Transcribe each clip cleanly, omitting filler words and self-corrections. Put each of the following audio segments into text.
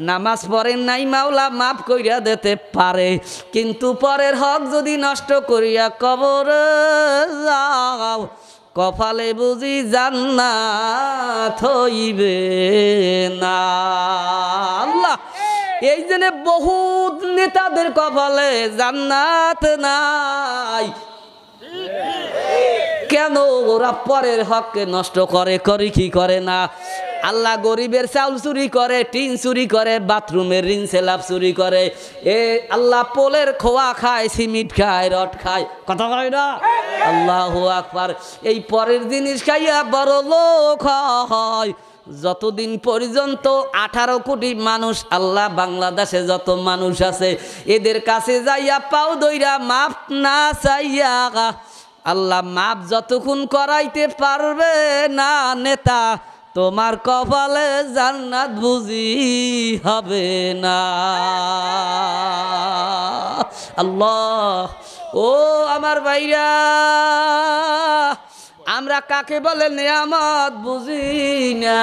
নামাজ পড়েন নাই মাওলা মাফ কইরা দিতে পারে, কিন্তু পরের হক যদি নষ্ট করিয়া কবরে যাও কপালে বুঝি জান্নাত হইবে না। আল্লাহ, এই জন্য বহুত নেতাদের কপালে জান্নাত নাই। কেন? ওরা পরের হককে নষ্ট করে কি করে না? আল্লাহ গরিবের চাউল চুরি করে, টিন চুরি করে, বাথরুমের রিন সেলাপ চুরি করে, আল্লাহ পোলের খোয়া খায়, সিমেন্ট খায়, রড খায়, কথা কয় না? আল্লাহু আকবার। এই পরের জিনিস খাইয়া বড় লোক হয়। যতদিন পর্যন্ত 18 কোটি মানুষ আল্লাহ বাংলাদেশে যত মানুষ আছে এদের কাছে যাইয়া পাও দইরা মাপ না চাইয়া আল্লাহ মাপ যতক্ষণ করাইতে পারবে না নেতা, তোমার কপালে জান্নাত বুঝি হবে না। আল্লাহ, ও আমার ভাইরা, আমরা কাকে বলে নেয়ামত বুঝি না।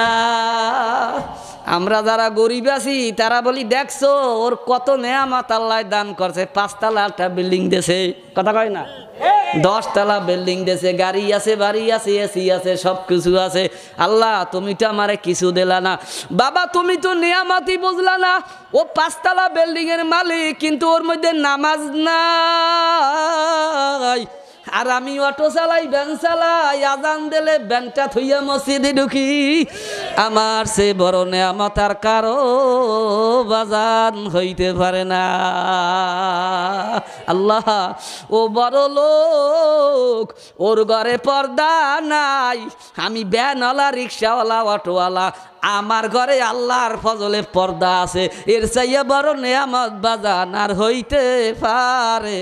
আমরা যারা গরিব আছি তারা বলি দেখছো ওর কত নেয়ামত আল্লাহ দান করছে, 5 তলা একটা বিল্ডিং দেছে, কথা কয় না? 10 তলা বিল্ডিং দেছে, গাড়ি আছে, বাড়ি আছে, এসি আছে, সব কিছু আছে। আল্লাহ তুমি তো আমারে কিছু দিলা না। বাবা তুমি তো নেয়ামতই বুঝলা না। ও 5 তলা বিল্ডিং এর মালিক, কিন্তু ওর মধ্যে নামাজ নাই। আর আমি অটো চালাই, ভ্যান চালাই, আজান দিলে ভ্যানটা থইয়া মসজিদে ঢুকি। আমার সে বড় নেয়ামত আর কারো বাজান হইতে পারে না। আল্লাহ, ও বড় লোক, ওর ঘরে পর্দা নাই। আমি ভ্যানওয়ালা, রিক্সাওয়ালা, অটোওয়ালা, আমার ঘরে আল্লাহর ফজলে পর্দা আছে। এর চাইয়া বড় নেয়ামত বাজান আর হইতে পারে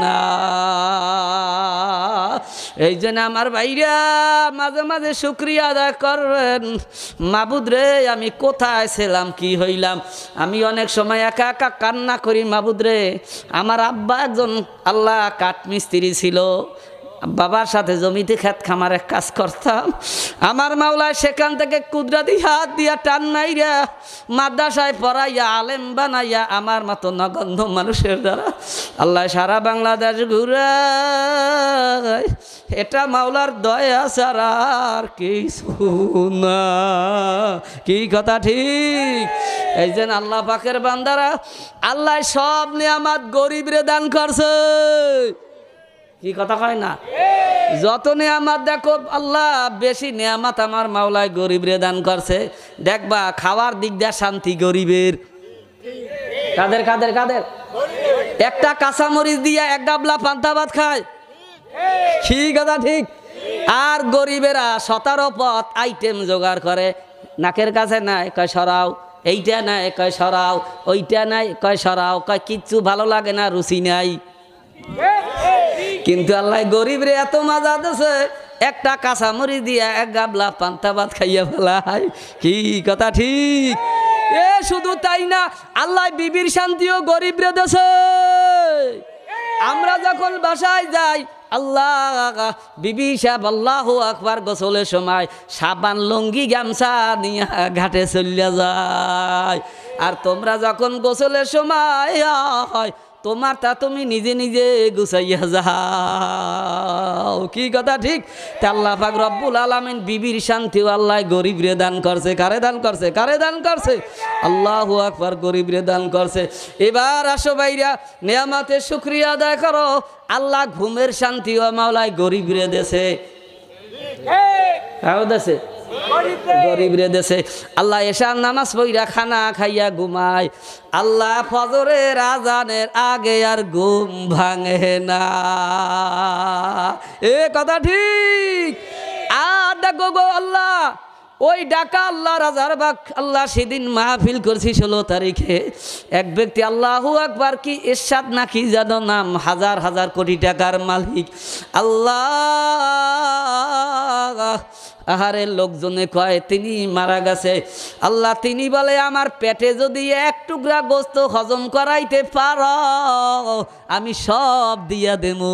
না। এই জন্য আমার ভাইরা মাঝে মাঝে শুকরিয়া আদায় করবেন। মাবুদ রে, আমি কোথায় ছিলাম, কি হইলাম? আমি অনেক সময় একা একা কান্না করি। মাবুদ রে, আমার আব্বা একজন আল্লাহ কাঠমিস্ত্রি ছিল, বাবার সাথে জমিতে খেত খামারে কাজ করতাম। আমার মাওলায় সেখান থেকে কুদরতি হাত দিয়া টান মাইরা মাদ্রাসায় পড়াইয়া আলেম বানাইয়া আমার মতো নগণ্য মানুষের দ্বারা আল্লাহ সারা বাংলাদেশ ঘুরায়। এটা মাওলার দয়া ছাড়া আর কিছু না। কি কথা ঠিক? এই যে আল্লাহ পাকের বান্দারা, আল্লাহ সব নিয়ামত গরিবরে দান করছে। কি কথা কয় না? যত নিয়ামত দেখো আল্লাহ বেশি নিয়ামত আমার মাওলায় গরিবরে দান করছে। দেখবা খাওয়ার দিক দিয়ে শান্তি গরিবের। কাদের কাদের কাদের? একটা কাঁচামরিচ দিয়া 1 গাবলা পান্তা ভাত খায়। কি কথা ঠিক? আর গরিবেরা 17 পথ আইটেম জোগাড় করে। নাকের কাছে নাই, কয় সরাও। এইটা নাই, কয় সরাও। ওইটা নাই, কয় সরাও। কয় কিচ্ছু ভালো লাগে না, রুচি নাই। কিন্তু আল্লাহ গরিবরে এত মজা দিছে, একটা কাঁচামরিচ দিয়া 1 গাবলা পান্তা ভাত খাইয়া ফেলায়। কি কথা ঠিক? এ শুধু তাই না, আল্লাহ বিবির শান্তিও গরিবরে দিছে। আমরা যখন বাসায় যাই, আল্লাহ বিবি সাহেব আল্লাহু আকবার গোসলের সময় সাবান লুঙ্গি গামছা নিয়ে ঘাটে চলিয়া যায়। আর তোমরা যখন গোসলের সময় হয় তোমার তা তুমি নিজে নিজে গুছাইয়া যাও। কি কথা ঠিক? তা আল্লাহ পাক রব্বুল আলামিন বিবির শান্তিও আল্লাহ গরিবরে দান করছে। কারে দান করছে? কারে দান করছে? আল্লাহু আকবার, গরিবরে দান করছে। এবার আসো ভাইরা, নিয়ামতের শুকরিয়া আদায় করো। আল্লাহ ঘুমের শান্তিও মাওলায় গরিবরে দেছে। কাও দেছে? গরিবরে দেশে। আল্লাহ এশার নামাজ পড়িয়া খানা খাইয়া ঘুমায়। আল্লাহ ফজরের আজানের আগে আর ঘুম ভাঙে না। এ কথা ঠিক? আর দেখো গো আল্লাহ, ওই ঢাকা আল্লাহ রাজারবাগ আল্লাহ সেদিন মাহফিল করছি 16 তারিখে। এক ব্যক্তি আল্লাহু আকবার, কি এরশাদ নাকি জানো নাম, 1000 কোটি টাকার মালিক। আল্লাহ আহারে লোকজনে কয় তিনি মারা গেছে। আল্লাহ তিনি বলে আমার পেটে যদি এক টুকরা গোস্ত হজম করাইতে পারো আমি সব দিয়া দেবো।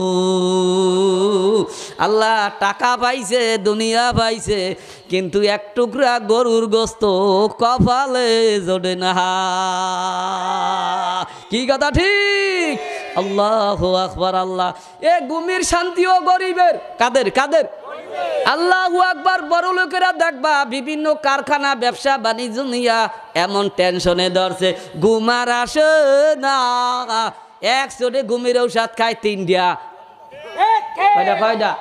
আল্লাহ টাকা পাইছে, দুনিয়া পাইছে, কিন্তু এক টুকরা গরুর গোস্ত কপালে জোড়ে না। কি কথা ঠিক? আল্লাহু আকবার। আল্লাহ এ গুমির শান্তিও গরিবের। কাদের কাদের? আল্লাহু আকবার। বড় লোকেরা দেখবা বিভিন্ন কারখানা ব্যবসা বাণিজ্য নিয়া এমন টেনশনে ধরছে ঘুমার আসে না। একশোটে ঘুমের ঔষধ খায় তিনটা। কয়টা?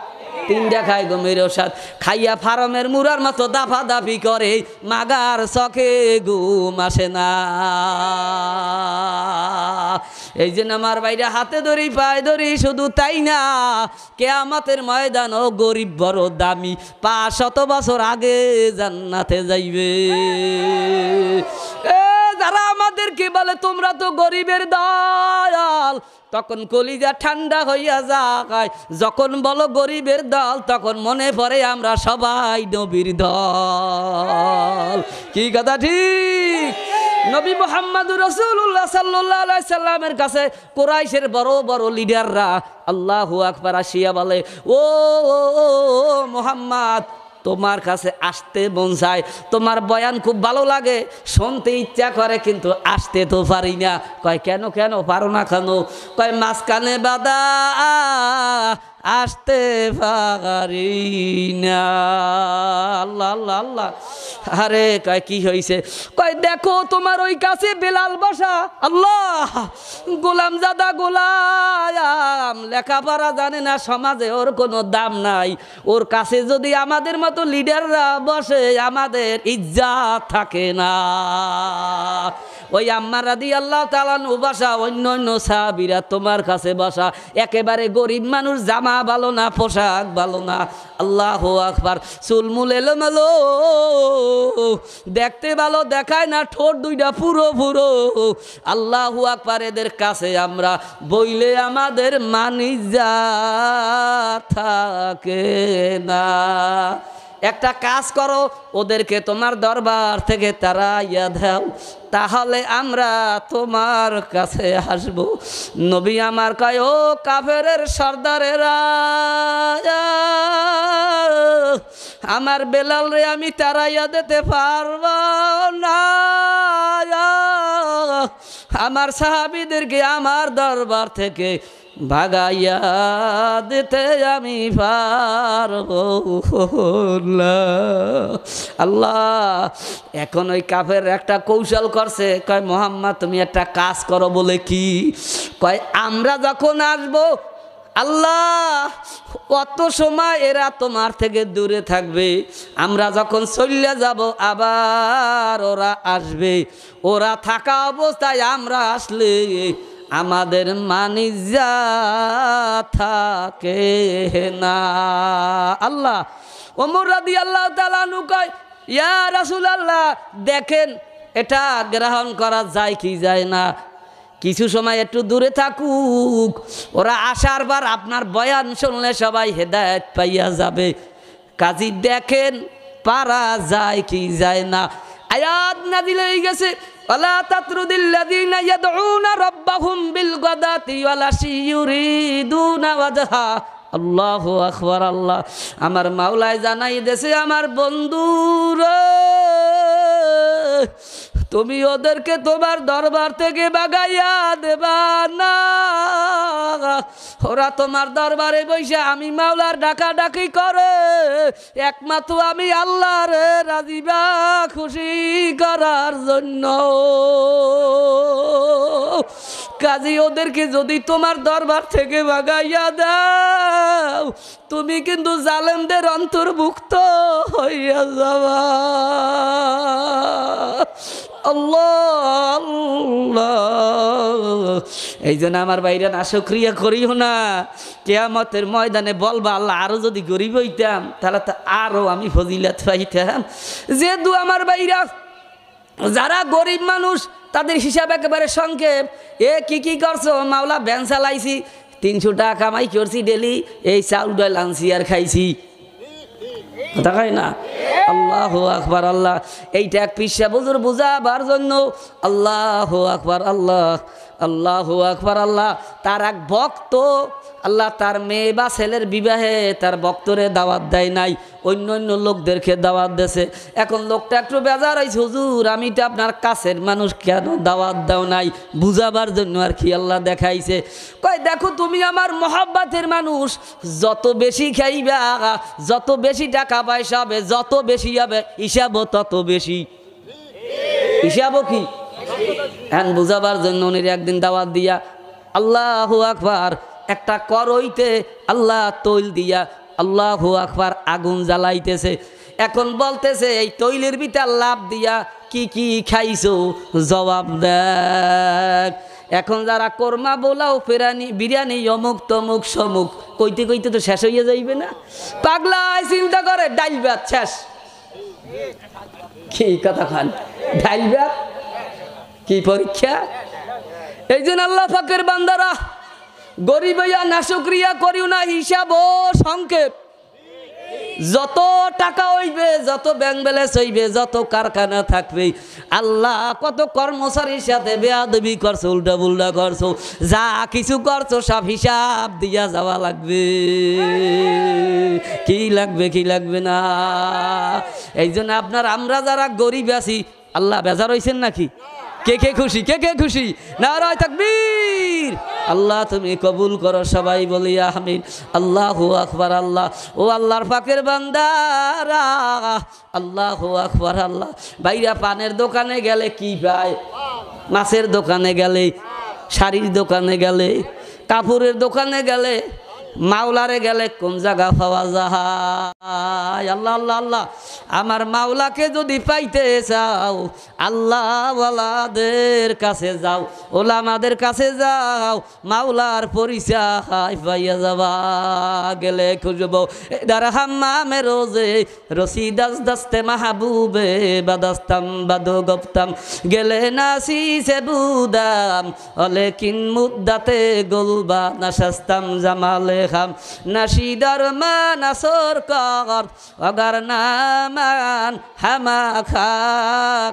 তিনটা খায় ঘুমের ঔষধ খাইয়া ফার্মের মুরার মতো দাফা দাফি করে, মাগার চোখে ঘুম আসে না। এই জন্য আমার বাইরে হাতে ধরি পায়ে ধরি, শুধু তাই না কিয়ামতের ময়দানও গরিব বড় দামি, 500 বছর আগে জান্নাতে যাইবে। যারা আমাদেরকে বলে তোমরা তো গরিবের দল, তখন কলিজা ঠান্ডা হইয়া যায়। যখন বলো গরিবের দল তখন মনে পড়ে আমরা সবাই নবীর দল। কি কথা ঠিক? নবী মুহাম্মদুর রাসূলুল্লাহ সাল্লাল্লাহু আলাইহি সাল্লামের কাছে কুরাইশের বড় বড় লিডাররা আল্লাহু আকবার আসিয়া বলে, ও মুহাম্মদ তোমার কাছে আসতে মন চায়, তোমার বয়ান খুব ভালো লাগে, শুনতে ইচ্ছা করে, কিন্তু আসতে তো পারি না। কয় কেন কেন পারো না কেন? কয় মাঝখানে বাধা, আসতে পারি না। আল্লাহ আল্লাহ আল্লাহ। আরে কয় কি হয়েছে? কয় দেখো তোমার ওই কাছে বেলাল বসা। আল্লাহ, গোলাম জাদা গোলাম, লেখাপড়া জানে না, সমাজে ওর কোনো দাম নাই। ওর কাছে যদি আমাদের মতো লিডাররা বসে আমাদের ইজ্জত থাকে না। ওই আম্মা রাদিয়াল্লাহু তাআলা আনহু বসা, অন্য অন্য সাহাবীরা তোমার কাছে বসা, একেবারে গরিব মানুষ, জামা ভালো না, পোশাক ভালো না। আল্লাহু আকবার। চুলমুল এলোমেলো, দেখতে ভালো দেখায় না, ঠোঁট দুইটা পুরো পুরো। আল্লাহু আকবার। এদের কাছে আমরা বইলে আমাদের মানিজ্জাত থাকে না। একটা কাজ করো, ওদেরকে তোমার দরবার থেকে তাড়াইয়া দাও, তাহলে আমরা তোমার কাছে আসবো। নবী আমার কয়, ও কাফেরের সর্দারেরা, আমার বেলাল রে আমি তাড়াইয়া দিতে পারবো না। আমার সাহাবীদেরকে আমার দরবার থেকে ভাগাইয়া দিতে আমি পারবো না। আল্লাহ এখন ওই কাফের একটা কৌশল করছে। কয় মুহাম্মদ তুমি একটা কাজ করো। বলে কি? কয় আমরা যখন আসবো আল্লাহ অত সময় এরা তোমার থেকে দূরে থাকবে, আমরা যখন চলে যাব আবার ওরা আসবে। ওরা থাকা অবস্থায় আমরা আসলে আমাদের মানিজ্জাত থাকে না। আল্লাহ। ওমর রাদিয়াল্লাহু তাআলা আনহু কয়, ইয়া রাসূলুল্লাহ দেখেন এটা গ্রহণ করা যায় কি যায় না, কিছু সময় একটু দূরে থাকুক, ওরা আসার বার আপনার বয়ান শুনলে সবাই হেদায়েত পাইয়া যাবে। কাজী দেখেন পারা যায় কি যায় না। আয়াত নাযিল হয়ে গেছে, ওয়ালা তাতরুদিল্লাযীনা ইয়াদউনা রাব্বাহুম বিল গাদাতি ওয়াল আশি ইউরিদুনা ওয়াজহা। আল্লাহু আকবার। আল্লাহ আমার মাওলায় জানাই দেছে, আমার বন্ধুরা তুমি ওদেরকে তোমার দরবার থেকে বাগাইয়া দেবা না। ওরা তোমার দরবারে বসে আমি মাওলার ডাকা ডাকি করে, একমাত্র আমি আল্লাহর রাজিবা খুশি করার জন্য। কাজী ওদেরকে যদি তোমার দরবার থেকে বাগাইয়া দাও, তুমি কিন্তু জালেমদের অন্তর্ভুক্ত হইয়া যাবা। আল্লাহ আল্লাহ। এই জন্য আমার বাইরে না শুকরিয়া করিও না, কিয়ামতের ময়দানে বলবা আল্লাহ আরো যদি গরিব হইতাম তাহলে তো আরো আমি ফজিলত পাইতাম। যেহেতু আমার বাইরা যারা গরিব মানুষ তাদের হিসাব একেবারে সংক্ষেপ। এ কি করছো? মাওলা ভ্যান চালাইছি, 300 টাকা কামাই করছি ডেলি, এই চাউল ডাল আনছি আর খাইছি। কথা কয় না? আল্লাহু আকবার। আল্লাহ এইটা এক পিসা বুজুর বুঝাবার জন্য আল্লাহু আকবার, আল্লাহ আল্লাহু আকবার। আল্লাহ তার এক ভক্ত, আল্লাহ তার মেয়ে বা ছেলের বিবাহে তার ভক্তরে দাওয়াত দেয় নাই, অন্য অন্য লোকদেরকে দাওয়াত দেছে। এখন লোকটা একটু বেজার হয়েছে, হুজুর আমি তো আপনার কাছের মানুষ, কেন দাওয়াত দাও নাই? বুঝাবার জন্য আর কি আল্লাহ দেখাইছে। কয় দেখো তুমি আমার মহাব্বাতের মানুষ, যত বেশি খাইবা, যত বেশি টাকা পয়সা হবে, যত বেশি হবে হিসাবও তত বেশি। হিসাবও কি এখন বুঝাবার জন্য উনি একদিন দাওয়াত দিয়া আল্লাহু আকবার একটা করইতে আল্লাহ তৈল দিয়া আল্লাহু আকবার আগুন জ্বালাইতেছে। এখন বলতেছে এই তৈলের ভিতর লাভ দিয়া কি কি খাইছো জবাব দেখ। এখন যারা কোরমা বোলাও ফেরানি বিরিয়ানি অমুক তমুক সমুক কইতে কইতে তো শেষ হইয়া যাইবে না? পাগলা চিন্তা করে ডাইল ভাত শেষ। কি কথা খান? ডাইল ভাত কি পরীক্ষা? এই জন্য আল্লাহ পাকের বান্দারা গরিব হইয়া নাশুকরিয়া করিও না, হিসাব ও সংক্ষেপ। যত টাকা হইবে, যত ব্যাংক ব্যালেন্স হইবে, যত কারখানা থাকবে, আল্লাহ কত কর্মচারীর সাথে বেয়াদবি করছো, উল্টা পুল্টা করছো, যা কিছু করছো সব হিসাব দিয়া যাওয়া লাগবে। কি লাগবে কি লাগবে না? এই জন্য আপনার আমরা যারা গরিব আছি, আল্লাহ বেজার হইছেন নাকি? কে কে খুশি? কে কে খুশি? নারায়ে তাকবীর। আল্লাহ তুমি কবুল করো, সবাই বলি আমিন। আল্লাহু আকবার। আল্লাহ ও আল্লাহর পাকের বান্দারা, আল্লাহু আকবার। আল্লাহ বাইরা পানের দোকানে গেলে কি পায়? মাছের দোকানে গেলে, শাড়ির দোকানে গেলে, কাপড়ের দোকানে গেলে, মাওলারে গেলে কোন জায়গা পাওয়া যায়? আল্লাহ আল্লাহ আল্লাহ আমার মাওলাকে যদি পাইতে চাও, আল্লাহওয়ালাদের কাছে যাও, ওলামাদের কাছে যাও, মাওলার পরিচয় পাইয়া যাবা। গেলে খুঁজব এদার হাম্মামে রোজে রসিদাস দাস্তে মাহবুবে বাদাস্তাম বাদো গপ্তাম গেলে নাসি সে বুদাম অলেকিন মুদ্দাতে গোলবা নাশাস্তাম জামালে খাম নাশিদার মান আসর কর অগার নামান হামা খা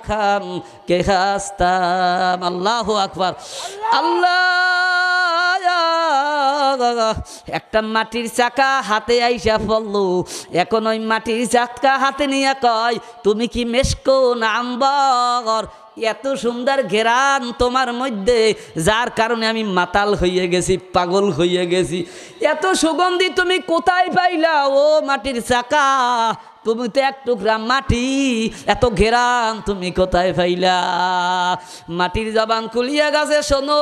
খাম কে খাস্তাম। আল্লাহু আকবার। আল্লাহ একটা মাটির চাকা হাতে আইসা পড়লো। এখন ওই মাটির চাকা হাতে নিয়ে কয় তুমি কি মেশকো না আম্বর? এত সুন্দর ঘেরান তোমার মধ্যে, যার কারণে আমি মাতাল হইয়া গেছি, পাগল হইয়া গেছি। এত সুগন্ধি তুমি কোথায় পাইলা ও মাটির চাকা? তুমি তো এক টুকরা মাটি, এত ঘেরান তুমি কোথায় পাইলা? মাটির জবান খুলিয়া গেছে, শোনো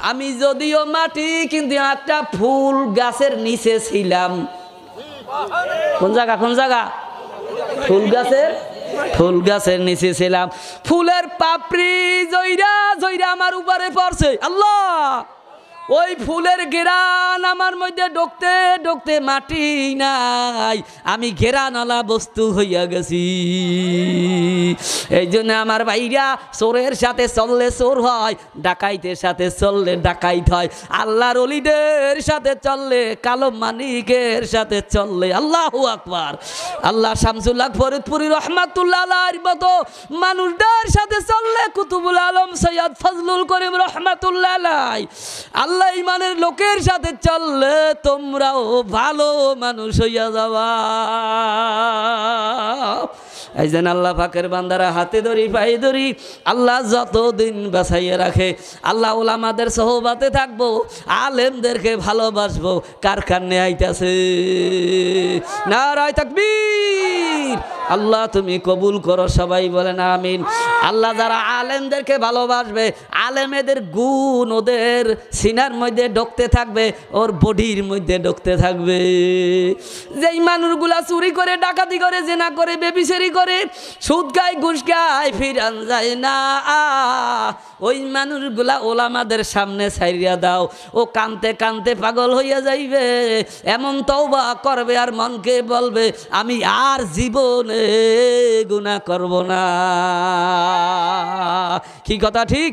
আমি যদিও মাটি, কিন্তু একটা ফুল গাছের নিচে ছিলাম। কোন জায়গা? কোন জায়গা? ফুল গাছের নিচে ছিলাম। ফুলের পাপড়ি জইরা জইরা আমার উপরে পড়ছে। আল্লাহ ওই ফুলের ঘেরান আমার মধ্যে ঢুকতে ঢুকতে মাটি নাই, আমি ঘেরানওয়ালা বস্তু হইয়া গেছি। এই জন্য আমার ভাইরা চোরের সাথে চললে চোর হয়, ডাকাইতের সাথে চললে ডাকাইত হয়, আল্লাহর ওলিদের সাথে চললে, কালো মানিকের সাথে চললে। আল্লাহু আকবার। আল্লাহ শামসুল্লাহ ফরিদপুরি রহমাতুল্লাহ আলাইহির মতো মানুষদের সাথে চললে, কুতুবুল আলম সৈয়দ ফজলুল করিম রহমাতুল্লাহ আলাইহি, আল্লাহ ইমানের লোকের সাথে চললে তোমরাও ভালো মানুষ হইয়া যাবা। এই যেন আল্লাহ পাকের বান্দারা হাতে ধরি পায়ে ধরি, আল্লাহ যতদিন বাঁচাইয়া রাখে, আল্লাহ ওলামাদের সোহবাতে থাকবো, আলেমদেরকে ভালোবাসবো। কারখানে আইতাছে, নারায়ে তাকবীর। আল্লাহ তুমি কবুল করো, সবাই বলেন আমিন। আল্লাহ যারা আলেমদেরকে ভালোবাসবে, আলেমেদের গুণ ওদের সিনার মধ্যে ঢুকতে থাকবে, ওর বডির মধ্যে ঢুকতে থাকবে। যেই মানুষগুলা চুরি করে, ডাকাতি করে, জেনা করে, বেবিচারি করে, সুদ খায়, ঘুষ খায়, ফিরান যায় না, ওই মানুষগুলা ওলামাদের সামনে ছাইরিয়া দাও, ও কানতে কানতে পাগল হইয়া যাইবে। এমন তওবা করবে আর মনকে বলবে আমি আর জীবন জীবনে গুনাহ করব না। কি কথা ঠিক?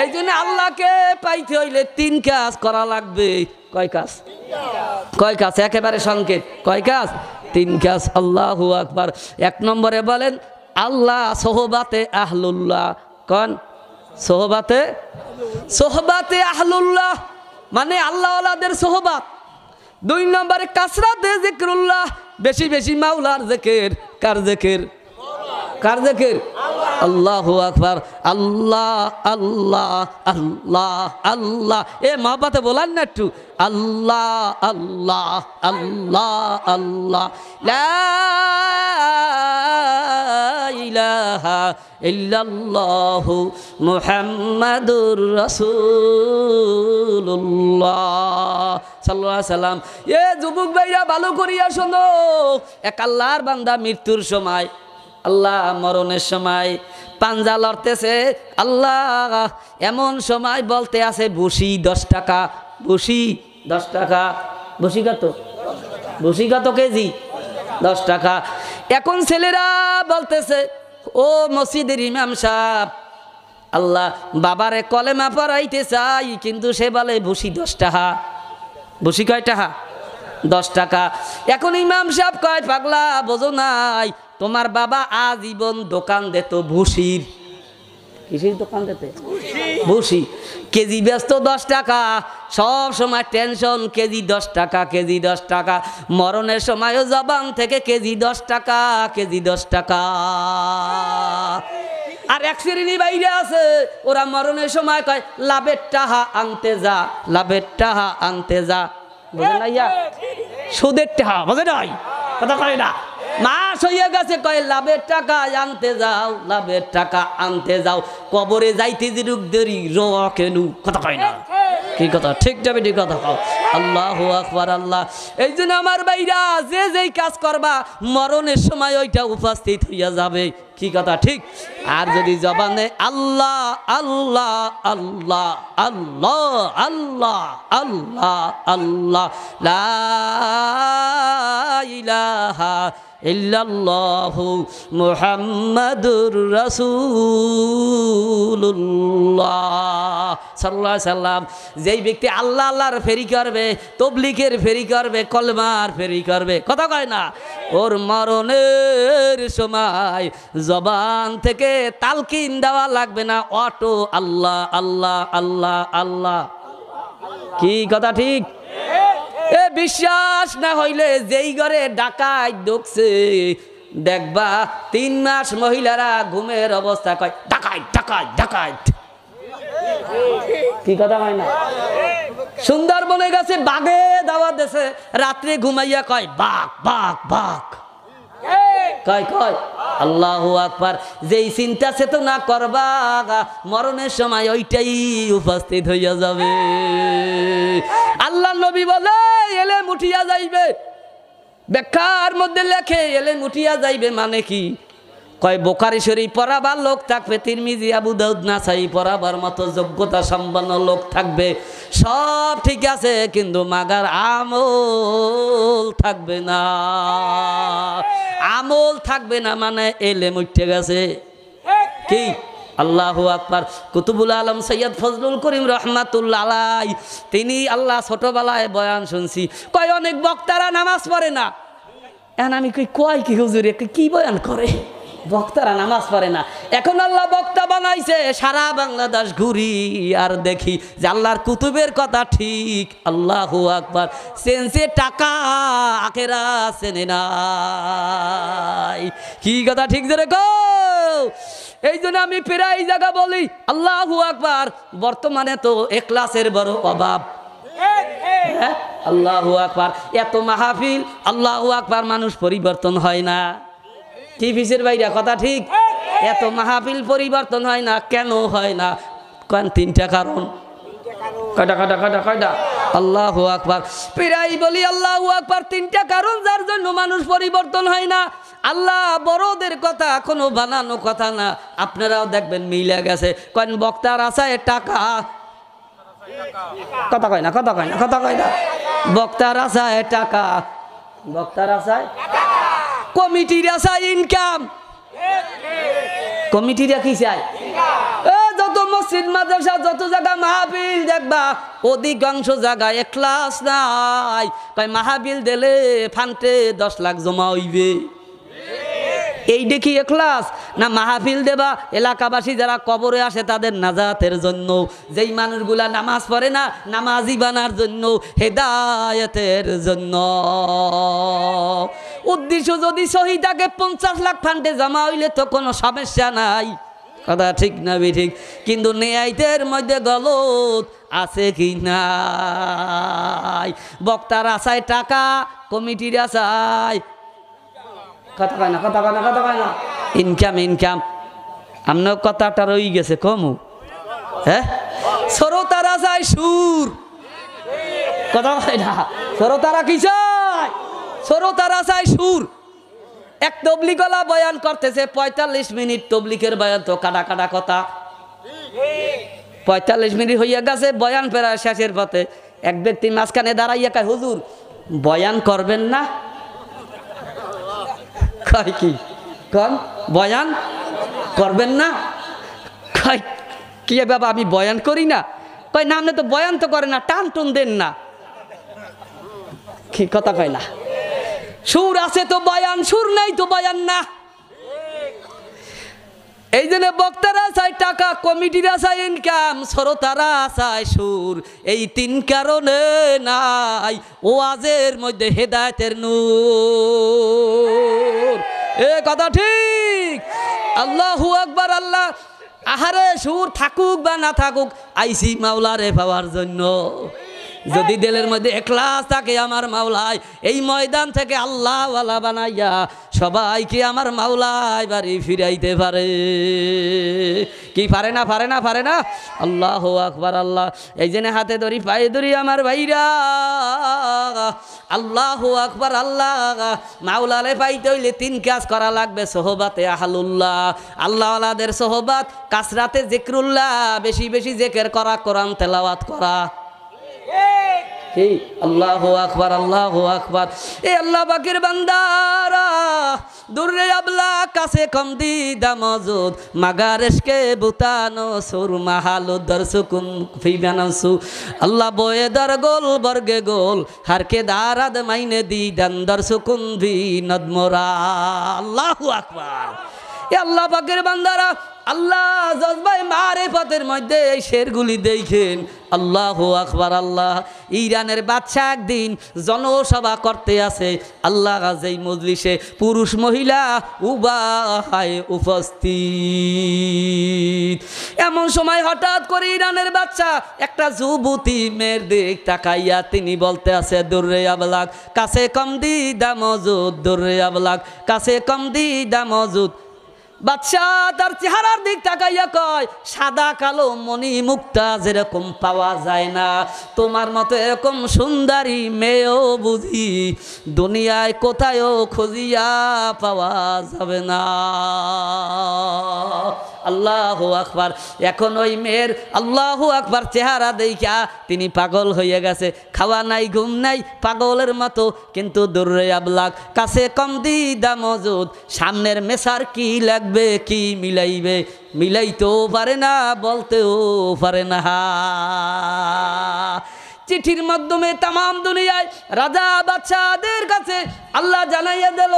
এই জন্য আল্লাহকে পাইতে হইলে 3 কাজ করা লাগবে। কয় কাজ? কয় কাজ? একেবারে সংকেত। কয় কাজ? 3 কাজ। আল্লাহু আকবার। 1 নম্বরে বলেন আল্লাহ সোহবাতে আহলুল্লাহ। কোন সোহবাতে আহলুল্লাহ মানে আল্লাহ ওয়ালাদের সোহবাত। 2 নম্বরে কাসরাতে জিকরুল্লাহ, বেশি বেশি মাওলার জিকির। কার জিকির? কার জিকির? আল্লাহু আকবার। আল্লাহ আল্লাহ আল্লাহ আল্লাহ। এ মহব্বতে বলান না একটু। আল্লাহ আল্লাহ আল্লাহ আল্লাহ। লা ইলাহা ইল্লাল্লাহু মুহাম্মাদুর রাসূলুল্লাহ সাল্লাল্লাহু আলাইহি সাল্লাম। এ যুবক ভাইরা ভালো করিয়া শোনো, এক আল্লাহর বান্দা মৃত্যুর সময়, আল্লাহ মরণের সময় পাঞ্জা লড়তেছে। আল্লাহ এমন সময় বলতে আছে বসি 10 টাকা, বসি 10 টাকা। বসি কত? বসি কত কেজি? 10 টাকা। এখন ছেলেরা বলতেছে ও মসজিদের ইমাম সাহেব, আল্লাহ বাবারে কলেমা পড়াইতে চাই, কিন্তু সে বলে বসি 10 টাকা। বসি কয় টাকা? 10 টাকা। এখন ইমাম সাহেব কয় পাগলা বোঝো নাই, তোমার বাবা আজীবন দোকান দিত ভুসির। কিসের দোকান দিতে? ভুসি। কেজি ব্যস্ত 10 টাকা, সব সময় টেনশন কেজি 10 টাকা, কেজি 10 টাকা। মরণের সময়ও জবান থেকে কেজি 10 টাকা, কেজি 10 টাকা। আর এক শ্রেণী বাইরে আছে, ওরা মরণের সময় কয় লাভের টাহা আনতে যা, লাভের টাহা আনতে যা। বুঝে নাই? সুদের টাহা বুঝে নাই? কথা কয় না। মাস হইয়া গেছে, কয় লাভের টাকা আনতে যাও, লাভের টাকা আনতে যাও। কবরে যাইতে দিরুক দেরি র কেনু। কথা কয় না? কি কথা? ঠিক যাবে, ঠিক কথা কও। আল্লাহু আকবার। আল্লাহ এই জন্য আমার ভাইরা যে যেই কাজ করবা মরণের সময় ওইটা উপস্থিত হইয়া যাবে। কি কথা ঠিক? আর যদি জবানে আল্লাহ আল্লাহ আল্লাহ আল্লাহ আল্লাহ আল্লাহ আল্লাহ লা ইলাহা ইল্লাল্লাহু মুহাম্মাদুর রাসূলুল্লাহ সাল্লাল্লাহু আলাইহি সাল্লাম, যেই ব্যক্তি আল্লাহ আল্লাহর ফেরি করবে, তবলিগের ফেরি করবে, কলমার ফেরি করবে, কথা কয় না, ওর মরণের সময় জবান থেকে তালকিন দেওয়া লাগবে না, অটো আল্লাহ আল্লাহ আল্লাহ আল্লাহ। কি কথা ঠিক? এ বিশ্বাস না হইলে যেই ঘরে ডাকাত ঢুকছে দেখবা 3 মাস মহিলারা ঘুমের অবস্থা কয় ডাকাত ডাকাত ডাকাত। কি কথা হয় না? সুন্দরবনে গেছে, বাঘে দাওয়াত দেছে, রাত্রে ঘুমাইয়া কয় বাঘ বাঘ বাঘ। কয় কয় আল্লাহু আকবার। যেই চিন্তা চেতনা করবা মরণের সময় ওইটাই উপস্থিত হইয়া যাবে। আল্লাহ নবী বলে এলে মুঠিয়া যাইবে, ব্যাখ্যার মধ্যে লেখে এলে মুঠিয়া যাইবে মানে কি? কয় বুখারী শরীফ পড়াবার লোক থাকবে, তিরমিজি আবু দাউদ নাসাই পড়াবার মতো যোগ্যতা সম্পন্ন লোক থাকবে, সব ঠিক আছে, কিন্তু মাগার আমল থাকবে না। আমল থাকবে না মানে এলেম উঠে গেছে। কি? আল্লাহু আকবার। কুতুবুল আলম সৈয়দ ফজলুল করিম রহমাতুল্লাহ আলাই, তিনি আল্লাহ ছোটবেলায় বয়ান শুনছি, কয় অনেক বক্তারা নামাজ পড়ে না। এখন আমি কয় কি হুজুরে কি বয়ান করে? বক্তারা নামাজ পড়ে না। এখন আল্লাহ বক্তা বানাইছে, সারা বাংলাদেশ ঘুরি আর দেখি যে আল্লাহর কুতুবের কথা ঠিক। আল্লাহু আকবার। সেন্সে টাকা আখেরা চেনে নাই। কি কথা ঠিক যে রেখো? এই জন্য আমি প্রায় জায়গা বলি আল্লাহু আকবার। বর্তমানে তো এখলাসের বড় অভাব। আল্লাহু আকবার। এত মাহফিল আল্লাহু আকবার, মানুষ পরিবর্তন হয় না। কি ফিসের ভাইরা কথা ঠিক? এত মাহফিল পরিবর্তন হয় না। কেন হয় না? কারণ 3টা কারণ। কয়টা কয়টা কয়টা কয়টা? আল্লাহু আকবার। প্রায় বলি আল্লাহু আকবার, 3টা কারণ যার জন্য মানুষ পরিবর্তন হয় না। আল্লাহ বড়দের কথা কোনো বানানো কথা না। আপনারাও দেখবেন মিলে গেছে। কয়েন বক্তার আশায় টাকা, কথা কয় না, কথা কয় না, কথা কয় না। বক্তার আশায় টাকা, বক্তার আশায় কমিটিরা চাই ইনকাম, কমিটিরা কি চাই? যত মসজিদ মাদ্রাসা যত জায়গা মাহফিল দেখবা অধিকাংশ জায়গায় ইখলাস নাই। কয় মাহফিল দিলে ফান্টে 10 লাখ জমা হইবে, এই দেখি ইখলাস না? মাহফিল দেবা এলাকাবাসী যারা কবরে আসে তাদের নাজাতের জন্য, যেই মানুষগুলা নামাজ পড়ে না নামাজি বানার জন্য, হেদায়েতের জন্য। উদ্দেশ্য যদি সহি থাকে 50 লাখ ফান্ডে জমা হইলে তো কোনো সমস্যা নাই, কথা ঠিক না ঠিক? কিন্তু নেয়াইতের মধ্যে গলত আছে কি নাই? বক্তারা চায় টাকা, কমিটিরা চায় কথা কয় না, কথা কয় না, কথা কয় না, ইনকাম ইনকাম। আপনার কথাটা রয়ে গেছে কমু, হ্যাঁ? শ্রোতারা চায় সুর, কথা কয় না? শ্রোতারা কি চায়? শ্রোতারা চায় সুর। এক তবলিগলা বয়ান করতেছে 45 মিনিট, তবলিগের বয়ান তো কাটা কাটা কথা। 45 মিনিট হইয়া গেছে, বয়ান প্রায় শেষের পথে। এক ব্যক্তি মাঝখানে দাঁড়াইয়া কয়, হুজুর বয়ান করবেন না? কয় কি কন বয়ান করবেন না? কয় কি বাবা আমি বয়ান করি না? কয় না, আপনি তো বয়ান তো করেন না, টান টুন দেন না। কি কথা কয় না? সুর আছে তো বয়ান, সুর নাই তো বয়ান না। এই জন্য বক্তারা চায় টাকা, কমিটিরা চায় ইনকাম, শ্রোতারা চায় সুর। এই 3 কারণে নাই ওয়াজের মধ্যে হেদায়েতের নূর। এ কথা ঠিক? আল্লাহু আকবার। আল্লাহ আহারে সুর থাকুক বা না থাকুক, আইসি মাওলারে পাওয়ার জন্য। যদি দিলের মধ্যে ইখলাস থাকে, আমার মাওলায় এই ময়দান থেকে আল্লাহওয়ালা বানাইয়া সবাইকে আমার মাওলায় বাড়ি ফিরাইতে পারে। কি পারে না? পারে না? পারে না? আল্লাহু আকবার। আল্লাহ এই জন্য হাতে ধরি পায়ে ধরি আমার ভাইরা, আল্লাহু আকবার। আল্লাহ মাওলারে পাইতে হইলে 3 কাজ করা লাগবে। সোহবাতে আহলুল্লাহ, আল্লাহওয়ালাদের সোহবাত, কাসরাতে জিকরুল্লাহ, বেশি বেশি জিকির করা, কোরআন তেলাওয়াত করা। আল্লাহু আকবার, আল্লাহু আকবার। এ আল্লাহ পাকের বান্দারা, দূরে আবলা কাছে কম দিদা মজুদ, মাগারেশকে বুতানো সুর মাহালু দরসুকুন ফিবানাসু। আল্লাহ বয়ে দর গোল বর্গে গোল, হারকে দারাদ মাইনে দিদান দরসুকুন ভি নদমরা। আল্লাহু আকবার। এ আল্লাহ পাকের বান্দারা, আল্লাহ জজবাই মারিফতের মধ্যে এই শেরগুলি দেখেন। আল্লাহু আকবার। আল্লাহ ইরানের বাদশা একদিন জনসভা করতে আছে। আল্লাহ যেই মজলিসে পুরুষ মহিলা উভয় উপস্থিত, এমন সময় হঠাৎ করে ইরানের বাদশা একটা যুবতী মেয়ের দিক তাকাইয়া তিনি বলতে আছে, দুর্রে আবলাক কাছে কম দিদা মজুদ, দুর্রে আবলাক কাছে কম দিদা মজুদ। বাদশাহ তার চেহারার দিক তাকাইয়া কয়, সাদা কালো মণি মুক্তা যেরকম পাওয়া যায় না, তোমার মতো এরকম সুন্দরী মেয়েও বুঝি দুনিয়ায় কোথায়ও খুঁজিয়া পাওয়া যাবে না। আল্লাহু আকবার। এখন ওই মেয়ের আল্লাহু আকবার চেহারা দেখা তিনি পাগল হয়ে গেছে। খাওয়া নাই, ঘুম নাই, পাগলের মতো। কিন্তু দুর্রে আবলাক কাছে কম দিদা মজুদ, সামনের মেসার কি লাগবে, কি মিলাইবে, মিলাইতেও পারে না, বলতেও পারে না। চিঠির মাধ্যমে তামাম দুনিয়ায় রাজা বাদশাদের কাছে আল্লাহ জানাইয়া দিল,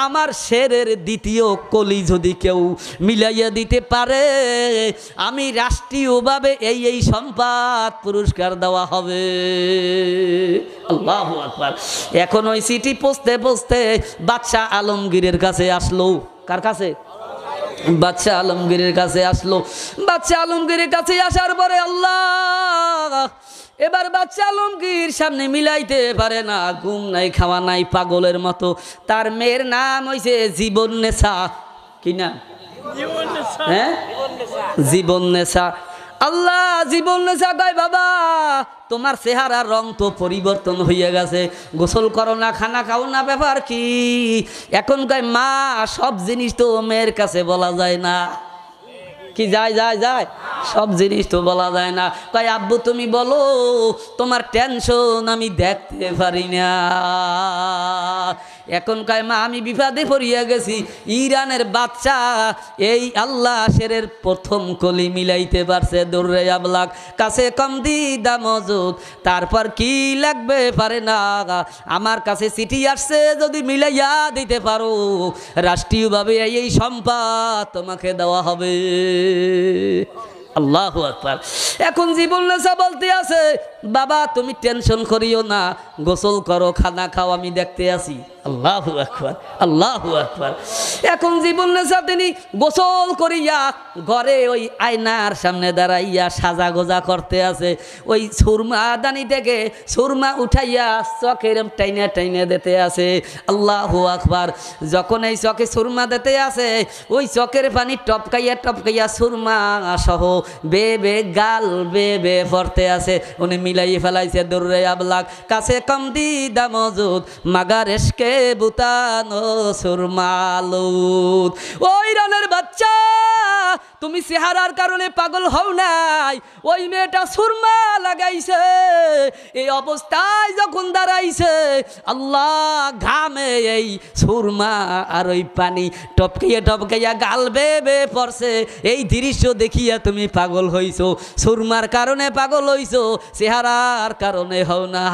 আমার শেরের দ্বিতীয় কলি যদি কেউ মিলাইয়া দিতে পারে, আমি রাষ্ট্রীয়ভাবে এই সম্পদ পুরস্কার দেওয়া হবে। আল্লাহু আকবার। এখন ওই চিঠি পৌঁছতে পৌঁছতে বাদশাহ আলমগীরের কাছে আসলো। কার কাছে? বাদশাহ আলমগীরের কাছে আসলো। বাদশাহ আলমগীরের কাছে আসার পরে আল্লাহ এবার বাদশাহ আলমগীর সামনে মিলাইতে পারে না, ঘুম নাই, খাওয়া নাই, পাগলের মতো। তার মেয়ের নাম হইছে জীবননেছা। কি নাম? হ্যাঁ, জীবননেছা। আল্লাহ জীবননেছা কয়, বাবা তোমার চেহারার রং তো পরিবর্তন হয়ে গেছে, গোসল করো না, খানা খাও না, ব্যাপার কি? এখন কয়, মা সব জিনিস তো মেয়ের কাছে বলা যায় না। কি যায়? যায় যায় সব জিনিস তো বলা যায় না। কয়, আব্বু তুমি বলো, তোমার টেনশন আমি দেখতে পারি না। এখন কয় মা আমি বিপদে পড়িয়া গেছি, ইরানের বাচ্চা এই আল্লাহ শেরের প্রথম কলি মিলাইতে পারছে। দূরে আবলাক কাছে কম দিদা মজুদ, তারপর কি লাগবে পারে না। আমার কাছে চিঠি আসছে, যদি মিলাইয়া দিতে পারো রাষ্ট্রীয়ভাবে এই সম্পদ তোমাকে দেওয়া হবে। আল্লাহু আকবার। এখন জীবন নেশা বলতে আছে বাবা তুমি টেনশন করিও না, গোসল করো, খানা খাও, আমি দেখতে আসি। আল্লাহু আকবার, আল্লাহু আকবার। এখন জীবন নেশা তিনি গোসল করিয়া ঘরে ওই আয়নার সামনে দাঁড়াইয়া সাজা গোজা করতে আছে। ওই সুরমা দানি থেকে সুরমা উঠাইয়া চকের টাইনে টাইনে দিতে আছে। আল্লাহু আকবার। যখন এই চকে সুরমা দিতে আছে, ওই চকের পানি টপকাইয়া টপকাইয়া সুরমা সহ বে বে গাল বে বে পড়তে আছে। উনি মিলাই ফেলাইছে। দূরে আবলাক কাছে কম দিদা মজুদ, মাগার এসকে বুতানো সুরমালুদ। ওই রানের বাচ্চা তুমি চেহারার কারণে পাগল হও নাই, ওই মেয়েটা সুরমা লাগাইছে। এই অবস্থায় যখন দাঁড়াইছে, আল্লাহ ঘামে এই সুরমা আর ওই পানি টপকাইয়া টপকাইয়া গাল বে বে পড়ছে। এই দৃশ্য দেখিয়া তুমি পাগল হইছো, সুরমার কারণে পাগল হইছো, চেহারার কারণে হও না।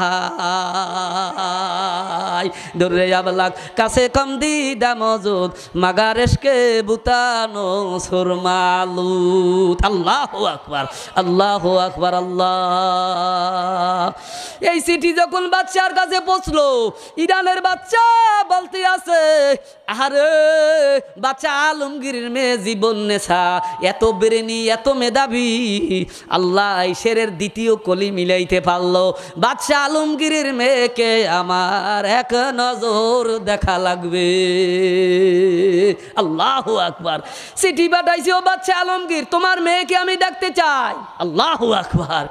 দূরে আবলাক কাছে কম দিদা মজুদ, মাগার এসকে বুতানো সুরমালুদ। আল্লাহু আকবার, আল্লাহু আকবার। আল্লাহ। এই চিঠি যখন বাচ্চার কাছে পৌঁছলো, ইরানের বাচ্চা বলতে আছে আরে বাচ্চা আলমগীরের মেয়ে জীবন নেশা এত বেরেনি এত মেধাবী, আল্লাহ শেরের দ্বিতীয় কলি মিলাইতে পারলো। বাচ্চা আলমগীরের মেয়েকে আমার এক নজর দেখা লাগবে। আল্লাহু আকবার। চিঠি পাঠাইছে, ও বাচ্চা আলমগীর তোমার মেয়েকে আমি দেখতে চাই। আল্লাহু আকবার।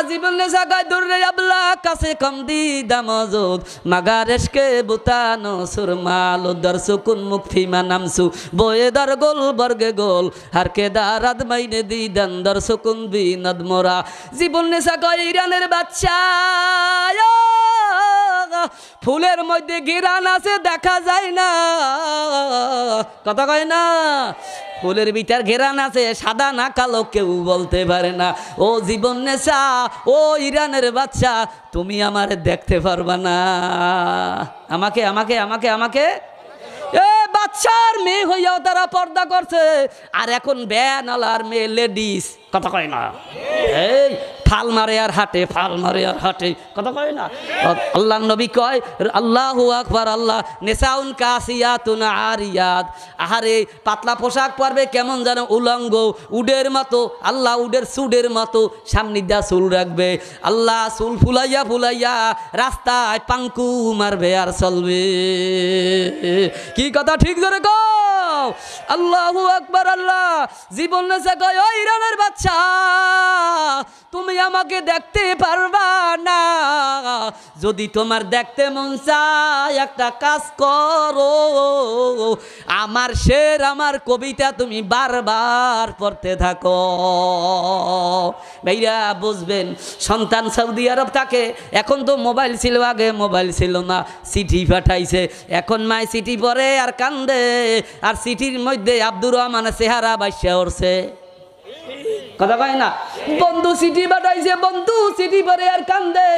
জীবন নেশা গায় দূরে আবলা কাছে কম দিদা মজুদ, মাগার এসকে বুতানো সুরমাল দর্শকুন মুক্তিমা নামসু বয়ে দর গোল বর্গে গোল হারকে দারাদ মাইনে দিদান দর্শকুন বিনদ মোরা। জীবন নেশা গায় ইরানের বাচ্চা ফুলের মধ্যে গিরান আছে দেখা যায় না, কথা কয় না। ফুলের ভিতর ঘেরান আছে, সাদা না কালো কেউ বলতে পারে না। ও জীবন নেশা, ও ইরানের বাচ্চা তুমি আমার দেখতে পারবা না। আমাকে আমাকে আমাকে আমাকে এ বাচ্চার মেয়ে হইয়াও তারা পর্দা করছে, আর এখন ব্যানালার মেয়ে লেডিস, কথা কয় না। এই ফাল মারে আর হাটে, ফাল মারে আর হাটে, কথা কয় না। আল্লাহ নবী কয় আল্লাহু আকবার। আল্লাহ নেশাউন কাসিয়াতুন আরিয়াত, আহারে পাতলা পোশাক পরবে কেমন যেন উলঙ্গ উডের মতো। আল্লাহ উডের সুডের মতো সামনে দিয়া চুল রাখবে। আল্লাহ চুল ফুলাইয়া ফুলাইয়া রাস্তায় পাঙ্কু মারবে আর চলবে। কি কথা ঠিক ধরে কও? আল্লাহু আকবার। আল্লাহ জীবন নেশা কয় ও ইরানের বাচ্চা তুমি আমাকে দেখতে পারবা না, যদি তোমার দেখতে মন চায় একটা কাজ করো, আমার শের আমার কবিতা তুমি বারবার পড়তে থাকো। ভাইরা বুঝবেন, সন্তান সৌদি আরব থাকে, এখন তো মোবাইল ছিল, আগে মোবাইল ছিল না, চিঠি পাঠাইছে। এখন মায় চিঠি পড়ে আর কান্দে, আর চিঠির মধ্যে আব্দুর রহমানের চেহারা বাইসা উঠছে, কথা কয় না। বন্ধু চিঠি পাঠাইছে, বন্ধু চিঠি পড়ে আর কান্দে,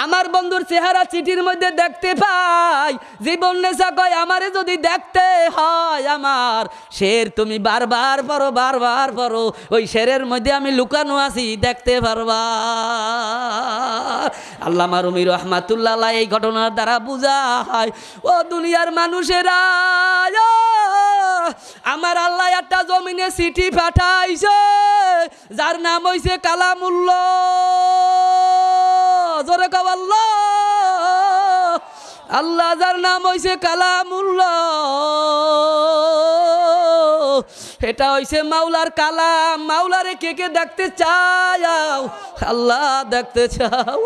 আমার বন্ধুর চেহারা চিঠির মধ্যে দেখতে পাই। জীবন নেশা কয় আমারে যদি দেখতে হয় আমার শের তুমি বারবার পড়ো, বারবার পড়ো, ওই শেরের মধ্যে আমি লুকানো আছি, দেখতে পারবা। আল্লামা রুমি রহমাতুল্লাহ এই ঘটনার দ্বারা বুঝায়, ও দুনিয়ার মানুষেরা, আমার আল্লাহ একটা জমিনে চিঠি পাঠাইছে যার নাম হইছে কালামুল্লাহ। জোরে কও আল্লাহ। আল্লাহ যার নাম হইছে কালামুল্লাহ। এটা হইছে মাওলার কালাম। মাওলারে কে কে দেখতে চাও? আল্লাহ দেখতে চাও?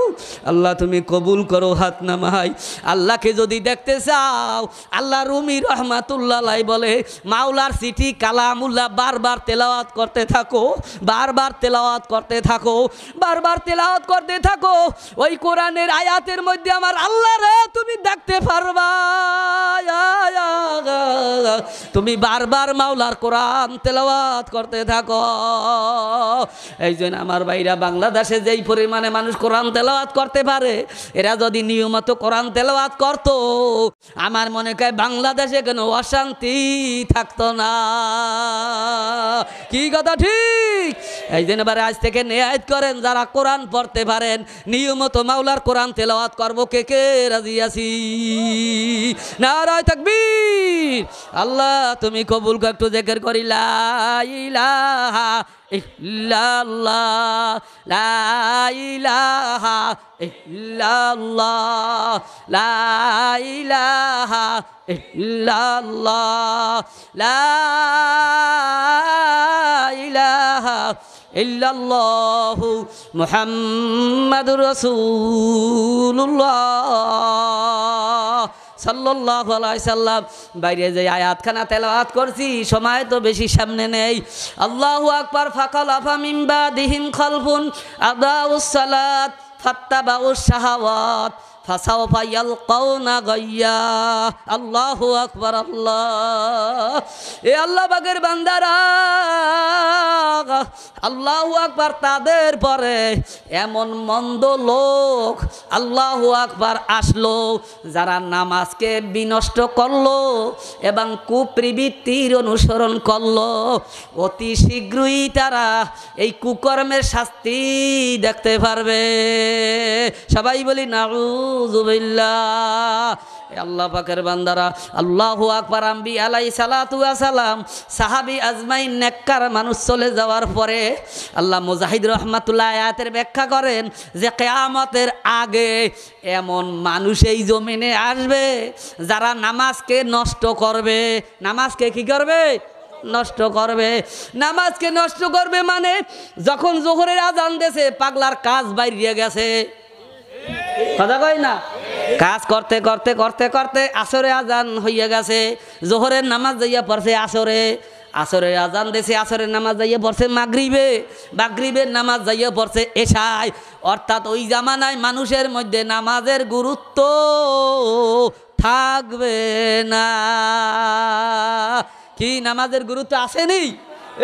আল্লাহ তুমি কবুল করো, হাত নামাই। আল্লাহকে যদি দেখতে চাও, আল্লাহ রুমি রহমাতুল্লাহ বলে মাওলার চিঠি কালামুল্লাহ বারবার তেলাওয়াত করতে থাকো, বারবার তেলাওয়াত করতে থাকো, বারবার তেলাওয়াত করতে থাকো। ওই কোরআনের আয়াতের মধ্যে আমার আল্লাহ রে তুমি দেখতে পারবা। তুমি বারবার মাওলার কোরআন তেলাওয়াত করতে থাকো। এই জন্য আমার ভাইরা বাংলাদেশে যেই পরিমাণে মানুষ কোরআন তেলাওয়াত করতে পারে, এরা যদি নিয়মিত কোরআন তেলাওয়াত করতো, আমার মনে হয় বাংলাদেশে কোনো অশান্তি থাকতো না। কি কথা ঠিক? এই জন্য এবারে আজ থেকে নিয়াত করেন, যারা কোরআন পড়তে পারেন নিয়মিত মাওলার কোরআন তেলাওয়াত করবো। কে কে রাজি আছি? নারায়ে তাকবীর। আল্লাহ তুমি কবুল কর। একটু জিকির করি লা ইলাহা ইল্লাল্লাহ, লা ইলাহা ইল্লাল্লাহ, লা ইলাহা ইল্লাল্লাহ, লা ইলাহা ইল্লাল্লাহু মুহাম্মাদুর রাসূলুল্লাহ সাল্লাল্লাহু আলাইহি সাল্লাম। বাইরে যে আয়াতখানা তেলাওয়াত করছি, সময় তো বেশি সামনে নেই। আল্লাহু আকবার। ফাকালাফা মিন বাদিহিম খালফুন আদাউস সালাত ফাত্তাবাউস শাহাওয়াত ফাসাওফা ইয়ালকাউনা গায়্যা। আল্লাহু আকবার। আল্লাহ, এ আল্লাহ পাকের বান্দারা, আল্লাহু আকবার। তাদের পরে এমন মন্দ লোক আল্লাহু আকবার আসলো, যারা নামাজকে বিনষ্ট করলো এবং কুপ্রবৃত্তির অনুসরণ করলো। অতি শীঘ্রই তারা এই কুকর্মের শাস্তি দেখতে পারবে। সবাই বলি নাউযুবিল্লাহ। আল্লাহ পাকের বান্দারা, আল্লাহু আকবার। আম্বি আলাইহিস সালাতু ওয়া সালাম, সাহাবী আজমাইন নেককার মানুষ চলে যাওয়ার পরে আল্লাহ মুজাহিদ রহমাতুল্লাহ আয়াতের ব্যাখ্যা করেন যে কিয়ামতের আগে এমন মানুষ এই জমিনে আসবে যারা নামাজকে নষ্ট করবে। নামাজকে কি করবে? নষ্ট করবে। নামাজকে নষ্ট করবে মানে যখন যোহরের আজান দেছে, পাগলার কাজ বাইরে গেছে। কথা কই না? কাজ করতে করতে করতে করতে আসরে আজান হইয়া গেছে। যোহরের নামাজ যাইয়া পড়ছে আসরে, আসরের আজান দেশে, আসরের নামাজ যাইয়া পড়ছে মাগরিবে, মাগরিবের নামাজ যাইয়া পড়ছে এশায়। অর্থাৎ ওই জামানায় মানুষের মধ্যে নামাজের গুরুত্ব থাকবে না। কি নামাজের গুরুত্ব আসেনি?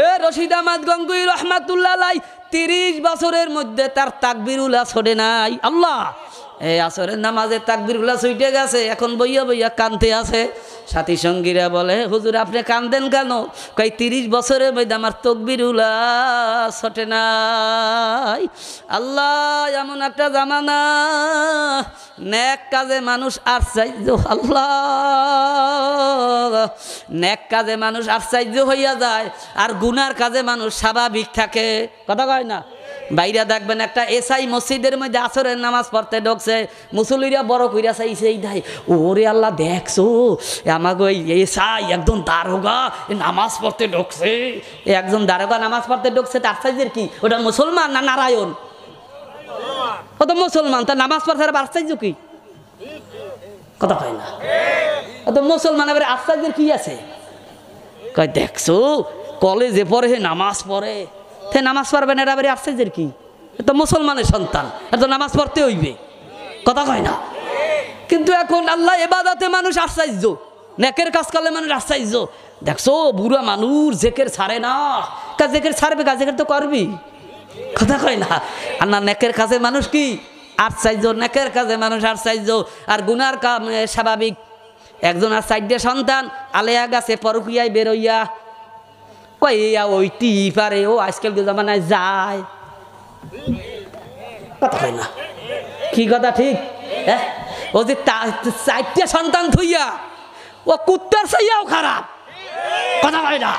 এ রশিদ আহমদ গঙ্গুই রহমাতুল্লাহ আলাইহি 30 বছরের মধ্যে তার তাকবীরুল্লাহ ছড়ে নাই। আল্লাহ, এই আসরের নামাজের তাকবীরুল্লাহ ছুটে গেছে, এখন বইয়া বইয়া কানতে আছে। সাথী সঙ্গীরা বলে, হুজুর আপনি কান্দেন কেন? কই 30 বছরের মধ্যে আমার তাকবীরুল্লাহ ছটে নাই। আল্লাহ, এমন একটা জামানা নেক কাজে মানুষ আশ্চর্য। আল্লাহ, নেক কাজে মানুষ আশ্চর্য হইয়া যায়, আর গুনার কাজে মানুষ স্বাভাবিক থাকে। কথা কয় না? বাইরে দেখবেন একটা এসআই মসজিদের মধ্যে আসরের নামাজ পড়তে ঢুকছে, মুসল্লিরা বড় কইরা চাইছে, এই দাই ওরে আল্লাহ দেখছো আমাকে ওই এসআই একজন দারোগা নামাজ পড়তে ঢুকছে। একজন দারোগা নামাজ পড়তে ঢুকছে, তার সাইজের কি? ওটা মুসলমান না নারায়ণ? ও তো মুসলমান, তার নামাজ পড়তে আশ্চর্য কি? কথা কয় না? ও তো মুসলমান, এবারে আশ্চর্যের কি আছে? কয় দেখছো কলেজে পড়ে নামাজ পড়ে, নামাজ পড়বেন, এটা আবার আশ্চর্যের কি? এ তো মুসলমানের সন্তান, এ তো নামাজ পড়তে হইবে। কথা কয় না? কিন্তু এখন আল্লাহ ইবাদতে মানুষ আশ্চর্য, নেকের কাজ করলে মানুষ আশ্চর্য। দেখছো বুড়া মানুষ জেকের ছাড়ে না, জেকের ছাড়বে, জেকের তো করবি। কথা কয় না? আর না নেকের কাজে মানুষ কি আশ্চর্য, নেকের কাজে মানুষ আশ্চর্য, আর গুনার কাম স্বাভাবিক। একজন আর 4টে সন্তান আলেয়া গাছে পরকিয়ায় বেরোইয়া কইয়া ওইটি পারে, ও আজকাল জামানায় যায়। কথা কয় না? কি কথা ঠিক? হ্যাঁ, ও যে 4টে সন্তান থইয়া ও কুত্তার চাইয়াও খারাপ। কথা কয় না?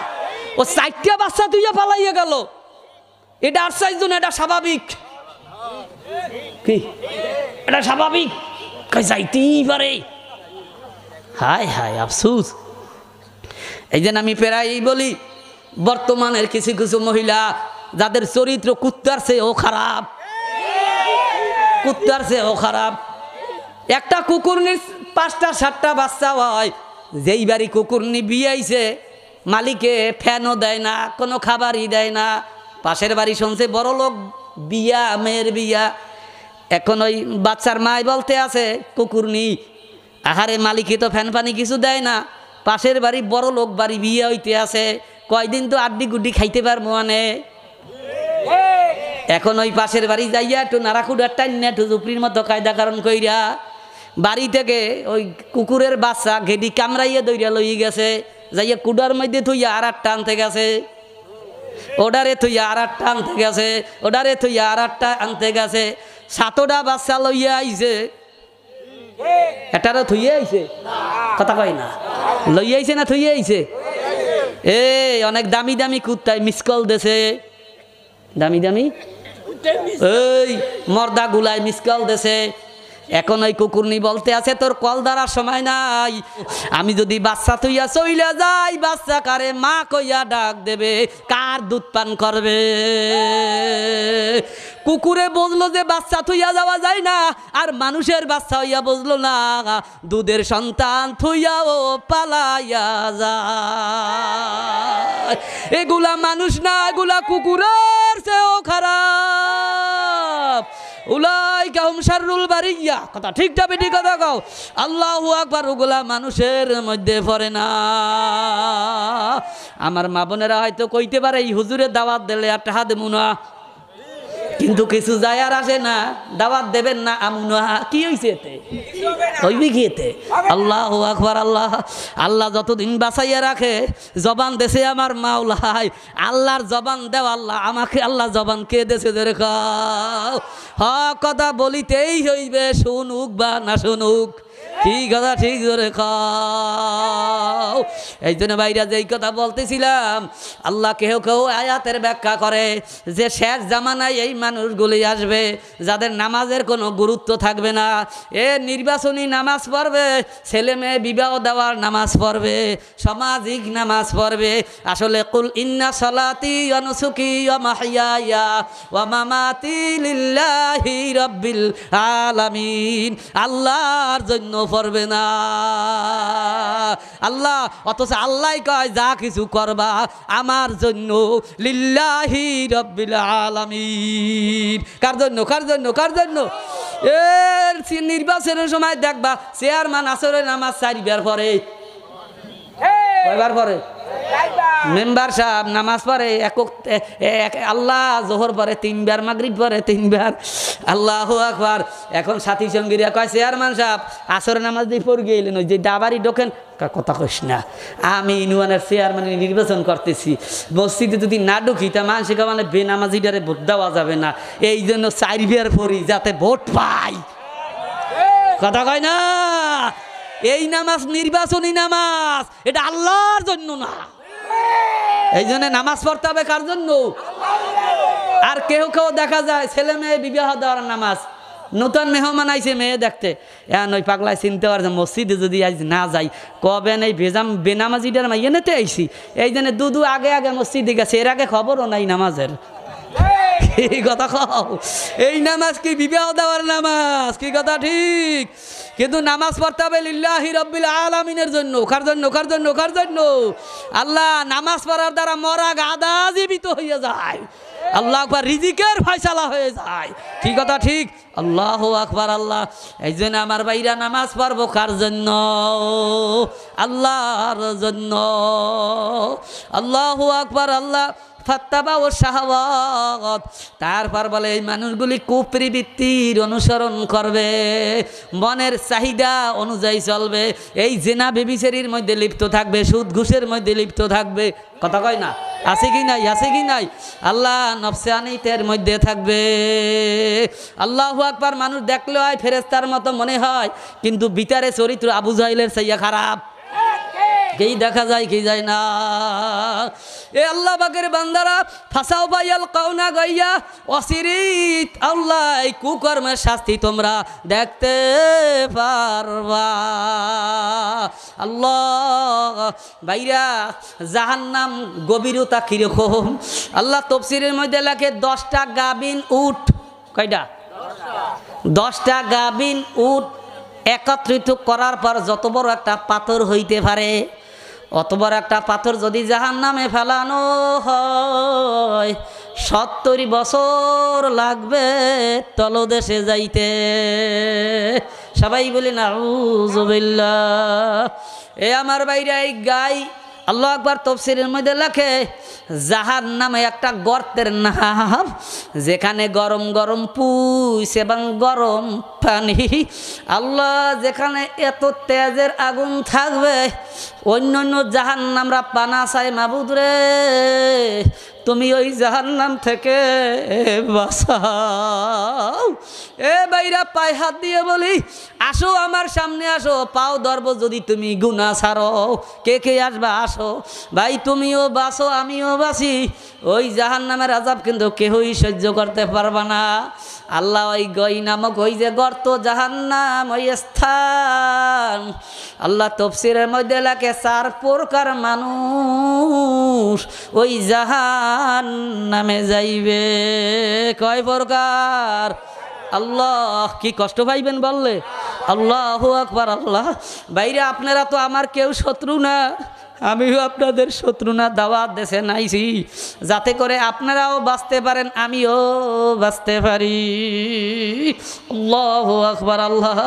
ও 4টে বাচ্চা তুইয়া পালাইয়া গেল, এটা আশ্চর্য না, এটা স্বাভাবিক। কি এটা স্বাভাবিক? কই যাইতেই পারে। হায় হায় আফসোস। এই জন্য আমি প্রায়ই বলি, বর্তমানের কিছু কিছু মহিলা যাদের চরিত্র কুত্তার চেয়েও খারাপ, কুত্তার চেয়েও খারাপ। একটা কুকুরনির 5টা 7টা বাচ্চা হয়, যেই বাড়ি কুকুরনি বিয়াইছে মালিকে ফ্যানও দেয় না, কোনো খাবারই দেয় না। পাশের বাড়ি শুনছে বড় লোক বিয়া, মেয়ের বিয়া। এখন ওই বাচ্চার মাই বলতে আছে কুকুরনি, আহারে মালিকে তো ফ্যান পানি কিছু দেয় না, পাশের বাড়ি বড় লোক বাড়ি বিয়ে হইতে আছে, কয়দিন তো আড্ডি গুড্ডি খাইতে পারবো মানে। এখন ওই পাশের বাড়ি যাইয়া একটু নাড়াকুডার টাইনা একটু জুপড়ির মতো কায়দা কারণ কইরা বাড়ি থেকে ওই কুকুরের বাচ্চা ঘেডি কামড়াইয়া দইরা লই গেছে, যাইয়া কুডার মধ্যে থইয়া আর একটা আনতে গেছে, ওডারে থইয়া আর একটা আনতে গেছে, ওডারে থইয়া আর একটা আনতে গেছে। 7টা বাচ্চা লইয়া আইছে, এটারও থইয়া আইছে, কথা কয় না, লইয়া আইছে না থইয়া আইছে। অনেক দামি দামি কুত্তায় মিস কল দেছে, দামি দামি এই মর্দা গুলায় মিস কল দেছে। এখন ওই কুকুরনি বলতে আছে তোর কল ধরার সময় নাই, আমি যদি বাচ্চা থইয়া চইলা যাই বাচ্চা কারে মা কইয়া ডাক দেবে, কার দুধ পান করবে। কুকুরে বুঝলো যে বাচ্চা থইয়া যাওয়া যায় না, আর মানুষের বাচ্চা হইয়া বুঝলো না দুধের সন্তান থইয়াও পালাইয়া যায়। এগুলা মানুষ না, এগুলা কুকুরের চেয়েও খারাপ। উলাইকা হুম শাররুল বারিয়া, কথা ঠিক না বেটি, কথা কও। আল্লাহু আকবার। ওগুলা মানুষের মধ্যে পড়ে না। আমার মা বোনেরা হয়তো কইতে পারে এই হুজুরের দাওয়াত দিলে একটা হাত মুনা, কিন্তু কিছু যায় আর আসে না, দাওয়াত দেবেন না আমুনা, কি হইছে এতে, হইবে কি এতে? আল্লাহু আকবার। আল্লাহ আল্লাহ যতদিন বাঁচাইয়া রাখে, জবান দেশে আমার মাওলাই, আল্লাহর জবান দেও আল্লাহ আমাকে, আল্লাহ জবান কে দেশে ধরে খাও। হক কথা বলিতেই হইবে, শুনুক বা না শুনুক, ঠিক কথা ঠিক ধরে খাও। এই জন্য ভাইরা যেই কথা বলতেছিলাম, আল্লাহ কেউ কেউ আয়াতের ব্যাখ্যা করে যে শেষ জামানায় এই মানুষগুলি আসবে যাদের নামাজের কোনো গুরুত্ব থাকবে না। নির্বাচনী নামাজ পড়বে, ছেলে মেয়ে বিবাহ দেওয়ার নামাজ পড়বে, সামাজিক নামাজ পড়বে। আসলে কুল ইন্না সালাতি ওয়া নুসুকি ওয়া মাহইয়ায়া ওয়া মামাতি লিল্লাহি রাব্বিল আলামিন, আল্লাহর জন্য পড়বে না। আল্লাহ, অথচ আল্লাহ কয় যা কিছু করবা আমার জন্য, লিল্লাহি রাব্বিল আলামিন। কার জন্য? কার জন্য? কার জন্য? এর নির্বাচনের সময় দেখবা চেয়ারম্যান আসরের নামাজ 4বার পরে, কয়বার পরে? মেম্বার সাহেব নামাজ পড়ে আল্লাহ জোহর পরে 3বার, মাগরিব পরে 3বার, আল্লাহু আকবার। এখন সাথী সঙ্গীরা কয় চেয়ারম্যান সাহেব আসর নামাজ দিয়ে পড়ে গেলেন, ওই যে ডাবারি ঢোকেন, কথা কইস না, আমি ইউনিয়নের চেয়ারম্যান নির্বাচন করতেছি, মসজিদে যদি না ঢুকি তা মানুষকে মানে বেনামাজিটারে ভোট দেওয়া যাবে না, এই জন্য 4বার পড়ি যাতে ভোট পাই, কথা কয় না। এই নামাজ নির্বাচনী নামাজ, এটা আল্লাহর জন্য না। এই জন্য নামাজ পড়তে হবে কার জন্য? আর কেউ কেউ দেখা যায় ছেলে মেয়ে বিবাহ দেওয়ার নামাজ, নতুন মেহমান আইছে মেয়ে দেখতে, ওই পাগলায় চিনতে পারছে মসজিদে যদি আজ না যাই কবেন এই বেনামাজিটার মাইয়ে নিতে আইসি, এই জন্য দুদু আগে আগে মসজিদে গেছে, এর আগে খবরও নাই নামাজের। এই কথা খাও, এই নামাজ কি বিবাহ দেওয়ার নামাজ? কি কথা ঠিক? কিন্তু নামাজ পড়তে হবে লিল্লাহি রাব্বিল আলামিনের জন্য। কার জন্য? কার জন্য? কার জন্য? আল্লাহ নামাজ পড়ার দ্বারা মরা গাদা জীবিত হয়ে যায়, আল্লাহ আকবার, রিজিকের ফয়সালা হয়ে যায়। কি কথা ঠিক? আল্লাহু আকবার। আল্লাহ, এই জন্য আমার ভাইরা নামাজ পড়বো কার জন্য? আল্লাহর জন্য। আল্লাহু আকবার। আল্লাহ ফাত্তাবা ও শাহওয়াত, তারপর বলে এই মানুষগুলি কুপ্রবৃত্তির অনুসরণ করবে, মনের চাহিদা অনুযায়ী চলবে, এই জেনা ব্যভিচারীর মধ্যে লিপ্ত থাকবে, সুদ ঘুষের মধ্যে লিপ্ত থাকবে, কথা কয় না, আছে কি নাই? আছে কি নাই? আল্লাহ নফসানিতের মধ্যে থাকবে। আল্লাহু আকবার। মানুষ দেখলে হয় ফেরেশতার মতো মনে হয়, কিন্তু ভিতরে চরিত্র আবু জাহেলের চাইয়া খারাপ, কি দেখা যায় কি যায় না। এ আল্লাহ পাকের বান্দারা ফাসাও বাইয়াল কাউনা গাইয়া অসিরিত আল্লাহ এই কুকর্মের শাস্তি তোমরা দেখতে পারবা। আল্লাহ বাইরা জাহান্নাম গভীরতা কিরকম আল্লাহ তফসিরের মধ্যে লেখে 10টা গাবিন উট। কয়টা? 10টা গাবিন উট একত্রিত করার পর যত বড় একটা পাথর হইতে পারে অত বড় একটা পাথর যদি জাহান্নামে ফেলানো হয় 70 বছর লাগবে তলদেশে যাইতে। সবাই বলি নাউযুবিল্লাহ। এ আমার বাইরে এই গাই আল্লাহ আকবার তফসিরের মধ্যে লেখে জাহান্নামে একটা গর্তের নাম যেখানে গরম গরম পুষ এবং গরম পানি। আল্লাহ যেখানে এত তেজের আগুন থাকবে অন্য অন্য জাহান্নামরা পানা চাই মাবুদ রে তুমি ওই জাহান্নাম থেকে বাঁচাও। এ বাইরা পায়ে হাত দিয়ে বলি আসো আমার সামনে আসো পাও ধরবো যদি তুমি গুনাহ ছাড়ো। কে কে আসবা আসো ভাই তুমিও বাঁচো আমিও বাঁচি। ওই জাহান্নামের আযাব কিন্তু কেউই সহ্য করতে পারবা না। আল্লাহ ওই গই নামক ওই যে গর্ত জাহান্নাম ওই স্থান আল্লাহ তফসিরের মধ্যে লেখে 4 প্রকার মানুষ ওই জাহান্নামে যাইবে। কয় প্রকার? আল্লাহ কি কষ্ট পাইবেন বললে আল্লাহু আকবার। আল্লাহ বাইরে আপনারা তো আমার কেউ শত্রু না আমিও আপনাদের শত্রু না। দাওয়াত দেশে নাইছি যাতে করে আপনারাও বাঁচতে পারেন আমিও বাঁচতে পারি। আল্লাহু আকবার। আল্লাহ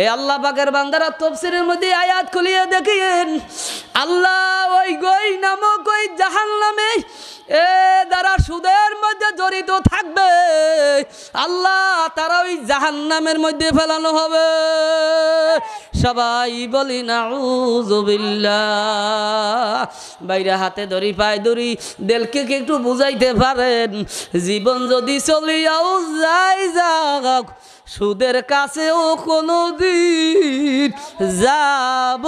এ আল্লাহ পাকের বান্দারা তফসিরের মধ্যে আয়াত খুলিয়ে দেখিয়েন আল্লাহ ওই গই নামক ওই জাহান্নামে এ যারা সুদের মধ্যে জড়িত থাকবে আল্লাহ তারা ওই জাহান্নামের মধ্যে ফেলানো হবে। সবাই বলি নাউযুবিল্লাহ। বাইরে হাতে ধরি পায়ে ধরি দেলকে একটু বুঝাইতে পারেন জীবন যদি চলিয়াও যাই যাক সুদের কাছেও কোনো দিন যাব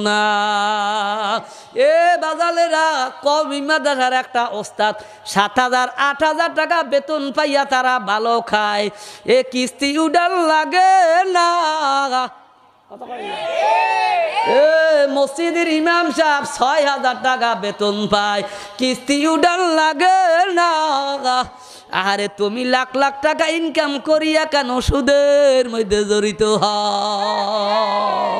না। এ বাজালেরা কম ইমাদার একটা ওস্তাদ 7,000 8,000 টাকা বেতন পাইয়া তারা ভালো খায়। এ কিস্তি উডাল লাগে না। এ মসজিদের ইমাম সাহেব 6,000 টাকা বেতন পায় কিস্তি উডাল লাগে না। আরে তুমি লাখ লাখ টাকা ইনকাম করিয়া কেন সুদের মধ্যে জড়িত হও?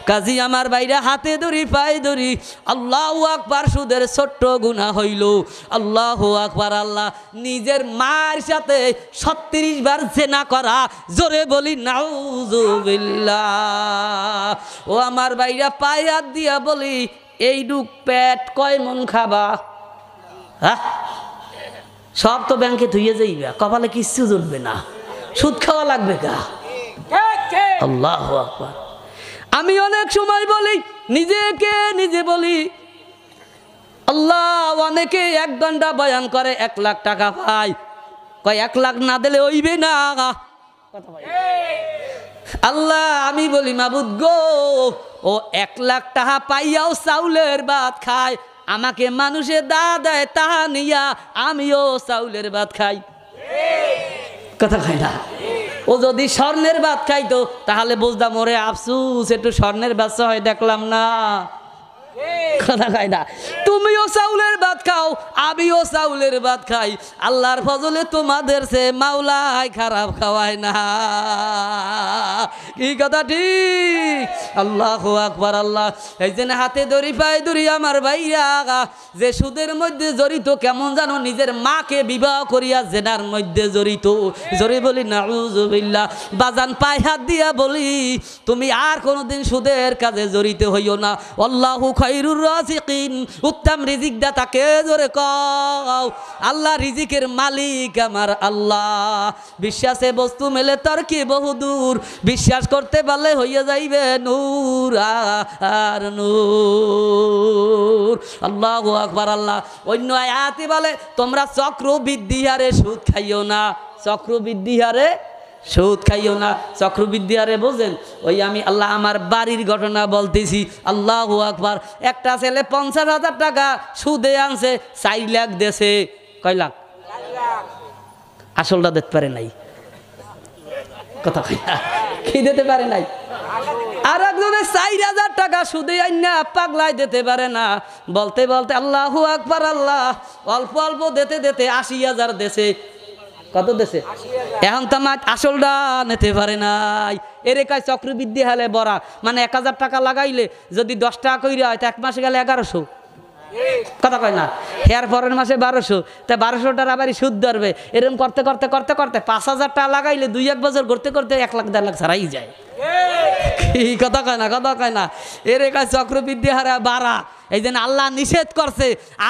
কাজী আমার বাইরে হাতে ধরি পায়ে ধরি আল্লাহু আকবার। সুদের ছোট্ট গুনাহ হইল আল্লাহু আকবার। আল্লাহ নিজের মার সাথে 36 বার জেনা করা। জোরে বলি নাউযুবিল্লাহ। ও আমার বাইরা পায়ে হাত দিয়া বলি এই ডুক পেট কয় মন খাবা? হ্যাঁ সব তো ব্যাংকে ধুয়ে যাইবা কপালে কিচ্ছু জুটবে না সুদ খাওয়া লাগবে কা। আল্লাহু আকবার। আমি অনেক সময় বলি নিজেকে নিজে বলি আল্লাহ অনেকে 1 ঘন্টা বয়ান করে 1 লাখ টাকা পায় কয় 1 লাখ না দিলে হইবে না। আল্লাহ আমি বলি মাবুদ গো ও 1 লাখ টাকা পাইয়াও চাউলের ভাত খায় আমাকে মানুষে দা দেয় তাহা নিয়া আমিও চাউলের ভাত খাই। কথা খাই না। ও যদি স্বর্ণের ভাত খাইতো তাহলে বুঝতাম ওরে আফসুস একটু স্বর্ণের ব্যবসা হয় দেখলাম না। কথা খাই না। তুমিও চাউলের ভাত খাও আমিও চাউলের ভাত খাই আল্লাহর ফজলে তোমাদের সে মাওলাই খারাপ খাওয়ায় না। কি কথা ঠিক? আল্লাহু আকবার। আল্লাহ এই যে হাতে ধরি পায়ে ধরি আমার ভাইয়া যে সুদের মধ্যে জড়িত কেমন জানো নিজের মাকে বিবাহ করিয়া জেনার মধ্যে জড়িত। জোরে বলি নাউযুবিল্লাহ। বাজান পায়ে হাত দিয়া বলি তুমি আর কোনোদিন সুদের কাজে জড়িত হইও না। আল্লাহু খায়রুর রাযিকিন। উত্তম রিজিক দাতা কে? জোরে কও। আল্লাহ রিজিকের মালিক আমার আল্লাহ। বিশ্বাসে বস্তু মেলে তর্কে বহুদূর বিশ্বাস করতে পারলে হইয়া যাইবে নূর আর নূর। আল্লাহু আকবার। আল্লাহ অন্য আয়াতে বলে তোমরা চক্রবৃদ্ধি হারে সুদ খাইও না। চক্রবৃদ্ধি হারে সুদ খাইও না। চক্রবৃদ্ধি আরে বোঝেন, ওই আমি আল্লাহ আমার বাড়ির ঘটনা বলতেছি, আল্লাহু আকবার। একটা ছেলে 50,000 টাকা সুদে আনছে, 4 লাখ দেছে। কয় লাখ? আসলটা দিতে পারে নাই, কথা কি দিতে পারে নাই। আর একজনের 4,000 টাকা সুদে আইনা পাগলায় দিতে পারে না। বলতে বলতে আল্লাহু আকবার আল্লাহ, অল্প অল্প দিতে দিতে 80,000 দেছে। কত দেছে? এখন তো আমার আসলটা নিতে পারে নাই। এরে কাজ চক্রবৃদ্ধি হালে বড়া, মানে 1000 টাকা লাগাইলে যদি 10 টাকা কইরা হয়, তো 1 মাসে গেলে 1100, কথা কয় না। এর পরের মাসে 1200, তা 1200টার আবার সুদ ধরবে। এরকম করতে করতে করতে করতে 5,000 টাকা লাগাইলে 2-1 বছর করতে করতে 1 লাখ 1.5 লাখ ছাড়াই যায়। কথা কয় না, কথা কয় না। এর কাছে চক্রবৃদ্ধি হারে বাড়া। এই জন্য আল্লাহ নিষেধ করছে,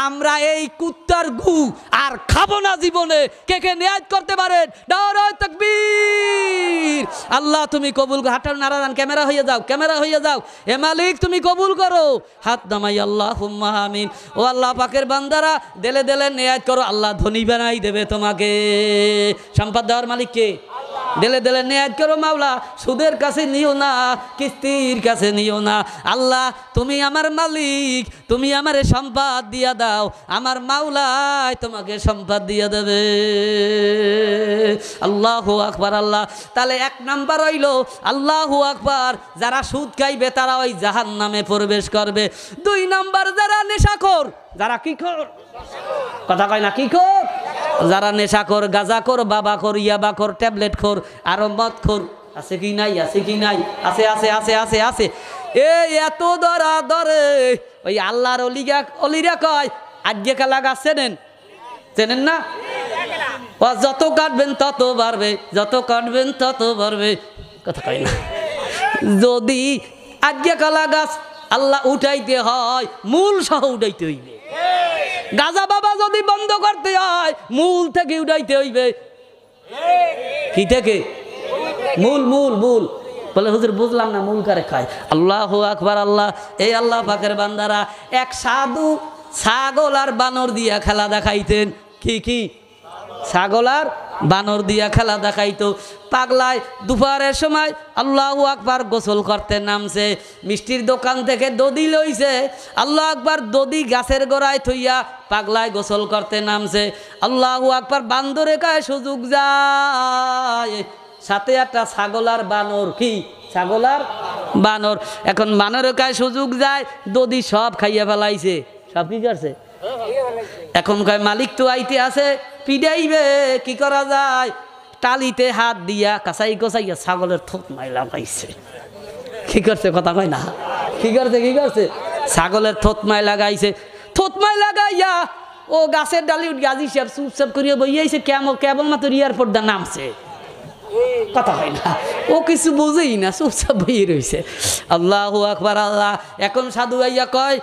আমরা এই কুত্তার গু আর খাবো না জীবনে। কে কে নিয়াত করতে পারেন? নারায়ে তাকবীর। আল্লাহ তুমি কবুল করো। হাতটা নাড়ান, ক্যামেরা হয়ে যাও, ক্যামেরা হয়ে যাও। এ মালিক তুমি কবুল করো। হাত নামাই, আল্লাহুম্মা আমিন। ও আল্লাহ পাকের বান্দারা, দেলে দেলে নিয়াত করো, আল্লাহ ধনী বানাই দেবে তোমাকে। সম্পদ দেওয়ার মালিক কে? দিলে দিলে নিয়াত করো, মাওলা সুদের কাছে নিও না, কিস্তির কাছে নিও না। আল্লাহ তুমি আমার মালিক, তুমি আমারে সম্পদ দিয়া দাও, আমার মাওলায় তোমাকে সম্পদ দিয়া দেবে। আল্লাহু আকবার। আল্লাহ তাহলে 1 নাম্বার হইল আল্লাহু আকবার, যারা সুদ খাইবে তারা ওই জাহান্নামে প্রবেশ করবে। 2 নাম্বার যারা নেশাখোর, যারা কি খোর, কথা কয় না, কি খোর, যারা নেশাখোর, গাঁজাখোর, বাবাখোর, ইয়াবাখোর, ট্যাবলেট খোর, আরো মদখোর। আছে কি নাই? আছে কি নাই? আছে আছে আছে আছে আছে। এই এত ধরা ধরে ওই আল্লাহর অলিরা কয় আজ্ঞে কালা গাছ চেনেন? চেনেন না? ও যত কাটবেন তত বাড়বে, যত কাটবেন তত বাড়বে, কথা কয় না। যদি আজ্ঞে কালা গাছ আল্লাহ উঠাইতে হয়, মূল সহ উঠাইতে হইবে। গাজা বাবা যদি বন্ধ করতে হয়, মূল থেকে উঠাইতে হইবে। কি থেকে? মূল মূল মূল। বলে হুজুর বুঝলাম না, মূল কারে খায়? আল্লাহু আকবার। আল্লাহ এই আল্লাহ পাকের বান্দারা, এক সাধু ছাগল আর বানর দিয়া খেলা দেখাইতেন। কি কি? ছাগল আর বানর দিয়া খেলা দেখাইতো। পাগলায় দুপুরের সময় আল্লাহু আকবার গোসল করতে নামছে, মিষ্টির দোকান থেকে দধি লইছে, আল্লাহু আকবার দধি গাছের গোড়ায় থইয়া পাগলায় গোসল করতে নামছে। আল্লাহু আকবার। বান্দরে কায় সুযোগ যায়, সাথে একটা ছাগল আর বানর। কি? ছাগল আর বানর। এখন বানরে কায় সুযোগ যায়, দধি সব খাইয়া ফেলাইছে। সব কি করছে? এখন কয় মালিক তো আইতে আছে, পিডাইবে, কি করা যায়? টালিতে হাত দিয়া কাঁচাই কচাইয়া ছাগলের থোত মাইলা লাগাইছে। কি করছে? কথা কয় না। কি করছে? কি করছে? ছাগলের থোত মাই লাগাইছে। থোত মাই লাগাইয়া ও গাছের ডালি গাজি সাহেব চুপচাপ করিয়া বইয়াইছে। কেবলমাত্র এয়ারপোর্ট দা নামছে, কথা হয় না, ও কিছু বোঝেই না, চুপচাপ বইয়ে রয়েছে। আল্লাহু আকবার। আল্লাহ এখন সাধু আইয়া কয়,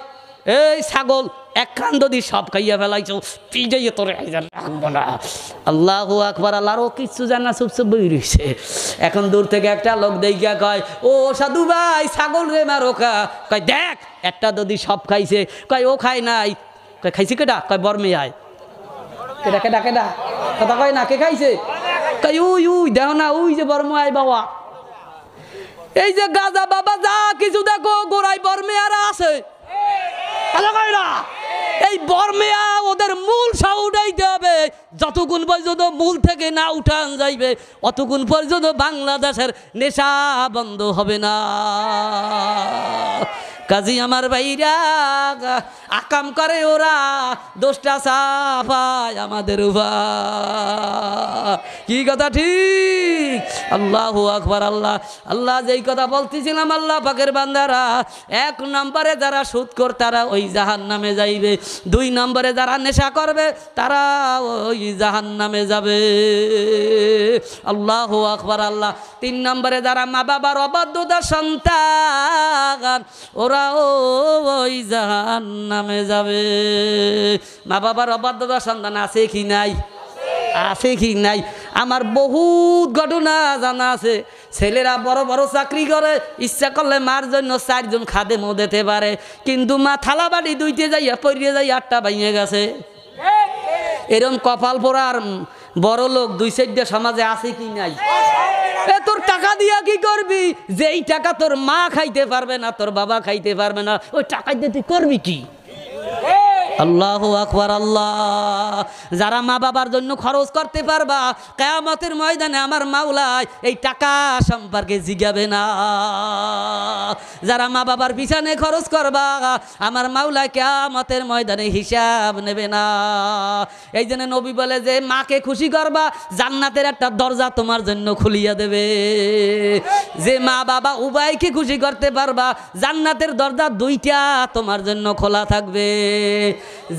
এই ছাগল এক কান যদি সব খাইয়া ফেলাইছো, পিজাইয়ে তোরে রাখবো না। আল্লাহু আকবার। আল্লাহ ও কিচ্ছু জান না, চুপচাপ বই রয়েছে। এখন দূর থেকে একটা লোক দেখিয়া কয়, ও সাধু ভাই ছাগল রে মারো কা। কয় দেখ একটা যদি সব খাইছে। কয় ও খায় নাই। কয় খাইছে কেডা? কয় বর্মে আয়। কেডা কেডা কেডা? কথা কয় না, কে খাইছে? কয় উই উই দেখ না, উই যে বর্মে আয় বাবা। এই যে গাজা বাবা যা কিছু দেখো, গোড়াই বর্মে আর আছে। এই বর্মেয়া ওদের মূল সহ উঠাইতে হবে। যতক্ষণ পর্যন্ত মূল থেকে না উঠান যাইবে, অতক্ষণ পর্যন্ত বাংলাদেশের নেশা বন্ধ হবে না। কাজী আমার ভাইরা আকাম করে ওরা, দোষটা সাফায় আমাদের কি কথা ঠিক? আল্লাহু আকবার। আল্লাহ আল্লাহ যেই কথা বলতেছিলাম, আল্লাহ পাকের বান্দারা 1 নম্বরে যারা সুদখোর তারা ওই জাহান্নামে যাইবে। 2 নম্বরে যারা নেশা করবে তারা ওই জাহান্নামে যাবে। আল্লাহু আকবার। আল্লাহ 3 নম্বরে যারা মা বাবার অবাধ্যতার সন্তান, ওরা ওই জাহান্নামে যাবে। মা বাবার অবাধ্যতার সন্তান আছে কি নাই? আছে কি নাই? আমার বহুত ঘটনা জানা আছে। ছেলেরা বড় বড় চাকরি করে, ইচ্ছা করলে মার জন্য 4 জন খাদেমও দিতে পারে, কিন্তু মা থালা বাড়ি দুইতে যাইয়া পড়িয়ে যাই 8টা ভেঙে গেছে। এরকম কপাল পোড়ার বড় লোক 2-4টা সমাজে আছে কি নাই? এ তোর টাকা দিয়া কি করবি? যেই টাকা তোর মা খাইতে পারবে না, তোর বাবা খাইতে পারবে না, ওই টাকা দিয়ে তুই করবি কি? আল্লাহু আকবার। আল্লাহ, যারা মা বাবার জন্য খরচ করতে পারবা, কিয়ামতের ময়দানে আমার মাওলাই এই টাকা সম্পর্কে জিজ্ঞাবে না। যারা মা বাবার পিছনে খরচ করবা, আমার মাওলা কিয়ামতের ময়দানে হিসাব নেবে না। এই জন্য নবী বলে যে মাকে খুশি করবা, জান্নাতের একটা দরজা তোমার জন্য খুলিয়া দেবে। যে মা বাবা উভয়কে খুশি করতে পারবা, জান্নাতের দরজা দুইটা তোমার জন্য খোলা থাকবে।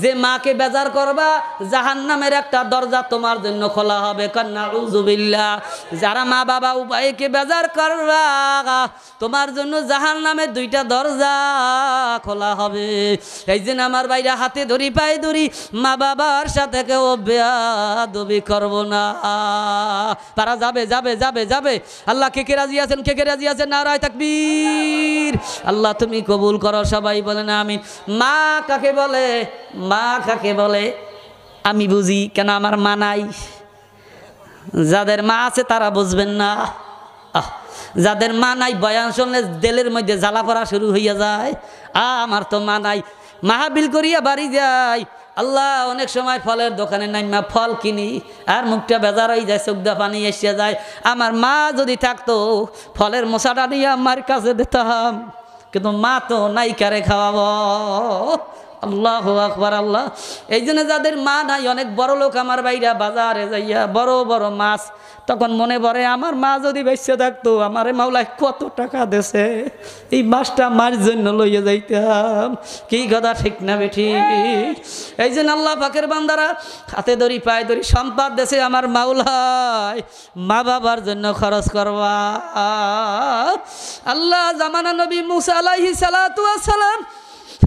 যে মাকে বেজার করবা, জাহান্নামের একটা দরজা তোমার জন্য খোলা হবে। নাউযুবিল্লাহ। যারা মা বাবা উভয়কে বেজার করবা, তোমার জন্য জাহান্নামের দুইটা দরজা খোলা হবে। এই জন্য আমার ভাইরা, হাতে ধরি পায়ে ধরি, মা বাবার সাথে কেউ বেয়াদবি করব না। তারা যাবে যাবে যাবে যাবে। আল্লাহ কে কে রাজি আছেন? কে কে রাজি আছেন? নারায়ে তাকবীর। আল্লাহ তুমি কবুল করো। সবাই বলেন আমিন। মা কাকে বলে? মা কাকে বলে আমি বুঝি, কেন আমার মা নাই। যাদের মা আছে তারা বুঝবেন না। যাদের মা নাই, বয়ান শুনলে দিলের মধ্যে জ্বালা পড়া শুরু হইয়া যায়। আমার তো মা নাই। মাহাবিল করিয়া বাড়ি যাই, আল্লাহ অনেক সময় ফলের দোকানে নাইমা ফল কিনি, আর মুখটা বেজার হয়ে যায়, চোখদা পানি এসে যায়। আমার মা যদি থাকতো, ফলের মশাটা নিয়ে আমার কাছে দিতাম, কিন্তু মা তো নাই, কারে খাওয়াবো? আল্লাহু আকবার। আল্লাহ, এই জন্য যাদের মা নাই, অনেক বড় লোক আমার বাইরা বাজারে যাইয়া বড় বড় মাছ, তখন মনে পড়ে আমার মা যদি বেঁচে থাকতো, আমার মাওলায় কত টাকা দেছে, এই মাছটা মার জন্য লইয়া যাইতাম। কি কথা ঠিক না বেঠিক? এই জন্য আল্লাহ পাকের বান্দারা, হাতে ধরি পায়ে ধরি, সম্পদ দেশে আমার মাওলায় মা বাবার জন্য খরচ করবা। আল্লাহ জামানা নবী মুসা আলাইহিস সালাতু ওয়াস সালাম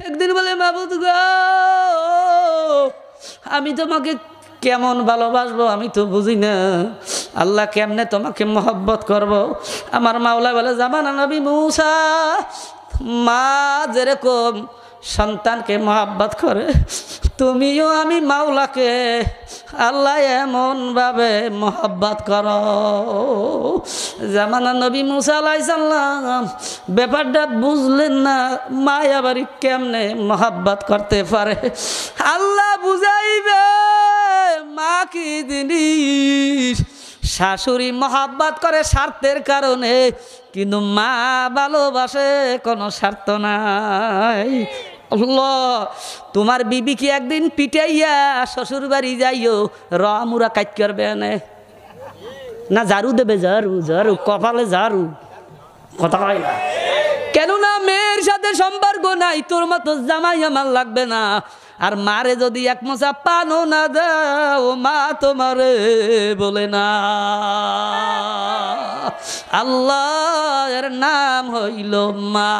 একদিন বলে, মাবুদ গো, আমি তোমাকে কেমন ভালোবাসবো আমি তো বুঝি না। আল্লাহ কেমনে তোমাকে মহব্বত করব? আমার মাওলা বলে, জামানা নবী মুসা, মা যেরকম সন্তানকে মহব্বত করে, তুমিও আমি মাওলাকে আল্লাহ এমনভাবে মহব্বত করো। জামানা নবী মুসা আলাইহিস সালাম ব্যাপারটা বুঝলেন না, মায়া বাড়ি কেমনে মহব্বত করতে পারে। আল্লাহ বুঝাইবে মা কি জিনিস। শাশুড়ি মহব্বত করে স্বার্থের কারণে, কিন্তু মা ভালোবাসে কোনো স্বার্থ নাই। আল্লাহ, তোমার বিবি কি একদিন পিটাইয়া শ্বশুর বাড়ি যাইও, রমুরা কাজ করবে না? ঝাড়ু দেবে, ঝাড়ু ঝাড়ু, কপালে ঝাড়ু, কথা হয় না। কেননা মেয়ের সাথে সম্পর্ক নাই, তোর মতো জামাই আমার লাগবে না। আর মারে যদি এক মোছা পানও না দাও, মা তোমারে বলে না। আল্লাহর নাম হইল মা।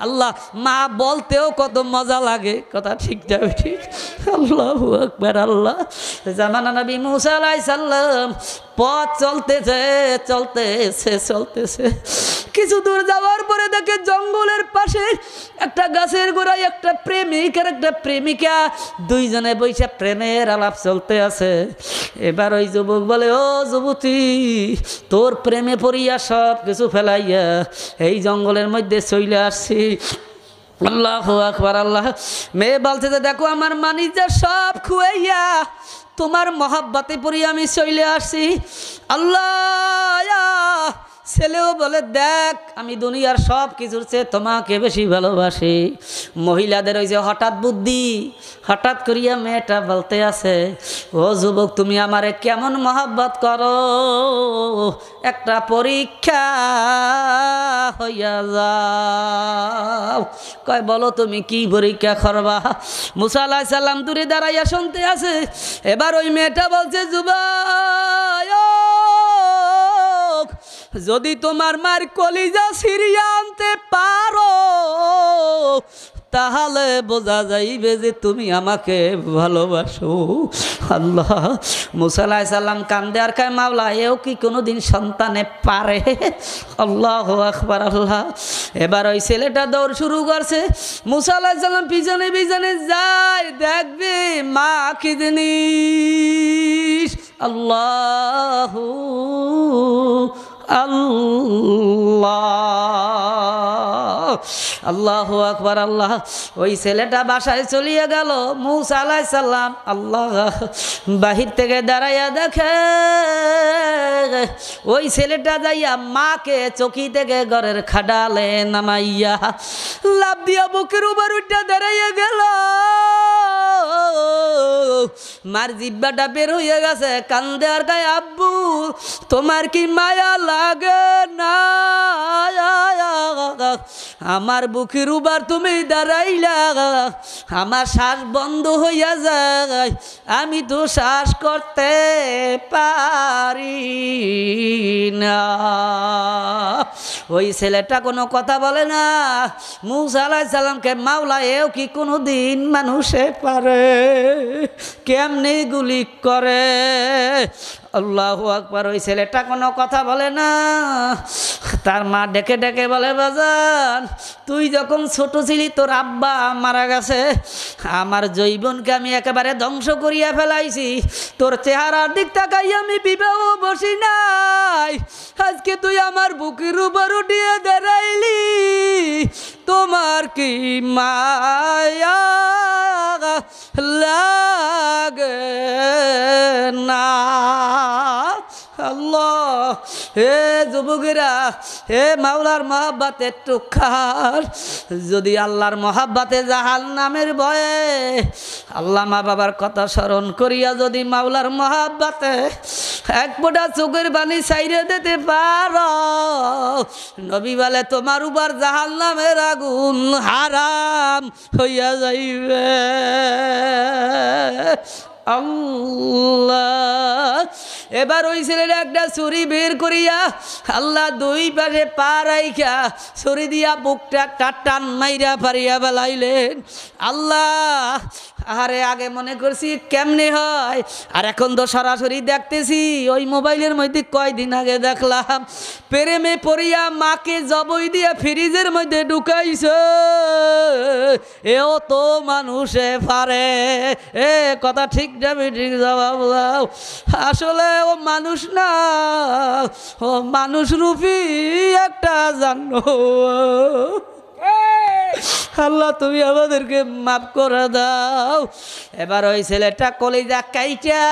আল্লাহ, মা বলতেও কত মজা লাগে, কথা ঠিক যাবে ঠিক। আল্লাহু আকবার। আল্লাহ, জামানা নবী মুসা আলাইহিস সালাম পথ চলতেছে চলতেছে চলতেছে, কিছু দূর যাওয়ার পরে দেখে জঙ্গলের পাশে একটা গাছের গোড়ায় একটা প্রেমিক আর একটা প্রেমিকা, দুইজনে বৈশা প্রেমের আলাপ চলতে আছে। এবার ওই যুবক বলে, ও যুবতী, তোর প্রেমে পড়িয়া সব কিছু ফেলাইয়া এই জঙ্গলের মধ্যে চলে আসছি। আল্লাহু আকবার। আল্লাহ, মেয়ে বলছে যে, দেখো আমার মানিজা সব খুয়াইয়া তোমার মহাব্বতে পড়ি আমি চলে আসছি। আল্লাহ, ছেলেও বলে, দেখ আমি দুনিয়ার সব কিছুর চেয়ে তোমাকে বেশি ভালোবাসি। মহিলাদের ওই যে হঠাৎ বুদ্ধি, হঠাৎ করিয়া মেয়েটা বলতে আছে, ও যুবক, তুমি আমারে কেমন মহব্বত করো, একটা পরীক্ষা হইয়া যাও। কয়, বলো তুমি কি পরীক্ষা করবা? মুসা আলাইহিস সালাম দূরে দাঁড়াইয়া শুনতে আছে। এবার ওই মেয়েটা বলছে, যুবক, যদি তোমার মার কলিজা ছিঁড়িয়া আনতে পারো, তাহলে বোঝা যাইবে যে তুমি আমাকে ভালোবাসো। আল্লাহ, মুসা আলাইহিস সালাম কান্দে আর কয়, মাওলা, এও কি কোনোদিন সন্তানে পারে? আল্লাহু আকবার। আল্লাহ, এবার ওই ছেলেটা দৌড় শুরু করছে। মুসা আলাইহিস সালাম পিছনে পিছনে যায়, দেখবে মা কি জিনিস। আল্লাহু আল্লাহ, আল্লাহু আকবার। আল্লাহ, ওই ছেলেটা বাসায় চলিয়ে গেল। মূসা আলাইহিস সালাম আল্লাহ বাহির থেকে দাঁড়াইয়া দেখে ওই ছেলেটা যাইয়া মাকে চকি থেকে ঘরের খাডালে নামাইয়া লাভ দিয়া বুকের উপর উঠা দাঁড়াইয়া গেল। মার জিব্বাটা বের হইয়া গেছে, কান্দে আর গায়ে, আব্বু তোমার কি মায়া লাগে না? আমার বুকের উপর তুমি দাঁড়াইলা, আমার শ্বাস বন্ধ হইয়া যায়, আমি তো শ্বাস করতে পারি না। ওই ছেলেটা কোনো কথা বলে না। মূসা আলাইহিস সালামকে মাওলা এও কি কোনো দিন মানুষে পারে? কেমনে গুলি করে? আল্লাহু আকবার। ওই ছেলেটা কোনো কথা বলে না। তার মা ডেকে ডেকে বলে, বাজান তুই যখন ছোট ছিলি তোর আব্বা মারা গেছে, আমার জৈবনকে আমি একেবারে ধ্বংস করিয়া ফেলাইছি, তোর চেহারার দিক তাকাই আমি বিবাহ বসি নাই, আজকে তুই আমার বুকের উপর উঠিয়ে দাঁড়াইলি, তোমার কি মায়া লাগে না? আল্লাহ, হে যুবকেরা, হে মাওলার মহাব্বতে একটু খার। যদি আল্লাহর মহাব্বতে জাহান্নামের ভয়ে আল্লাহ মা বাবার কথা স্মরণ করিয়া যদি মাওলার মহাব্বতে এক ফোঁটা চোখের পানি ছাইরে দিতে পারো, নবী বলে তোমার উপর জাহান্নামের আগুন হারাম হইয়া যাইবে। আল্লাহ, এবার ওই ছেলের একটা ছুরি বের করিয়া আল্লাহ দুই পাশে পা রাইখা ছুরি দিয়া বুকটা একটা টান মাইরা পারিয়া বেলাইলেন। আল্লাহ, আরে আগে মনে করছি কেমনে হয়, আর এখন তো সরাসরি দেখতেছি। ওই মোবাইলের মধ্যে কয়দিন আগে দেখলাম প্রেমে পড়িয়া মাকে জবই দিয়া ফ্রিজের মধ্যে ঢুকাইছে। এও তো মানুষে পারে? এ কথা ঠিক যাবে, ঠিক জবাব দাও। আসলে ও মানুষ না, ও মানুষ রূপী একটা জানো। আল্লাহ তুমি আমাদেরকে মাফ করে দাও। এবার ওই ছেলেটা কলিজা কাইটা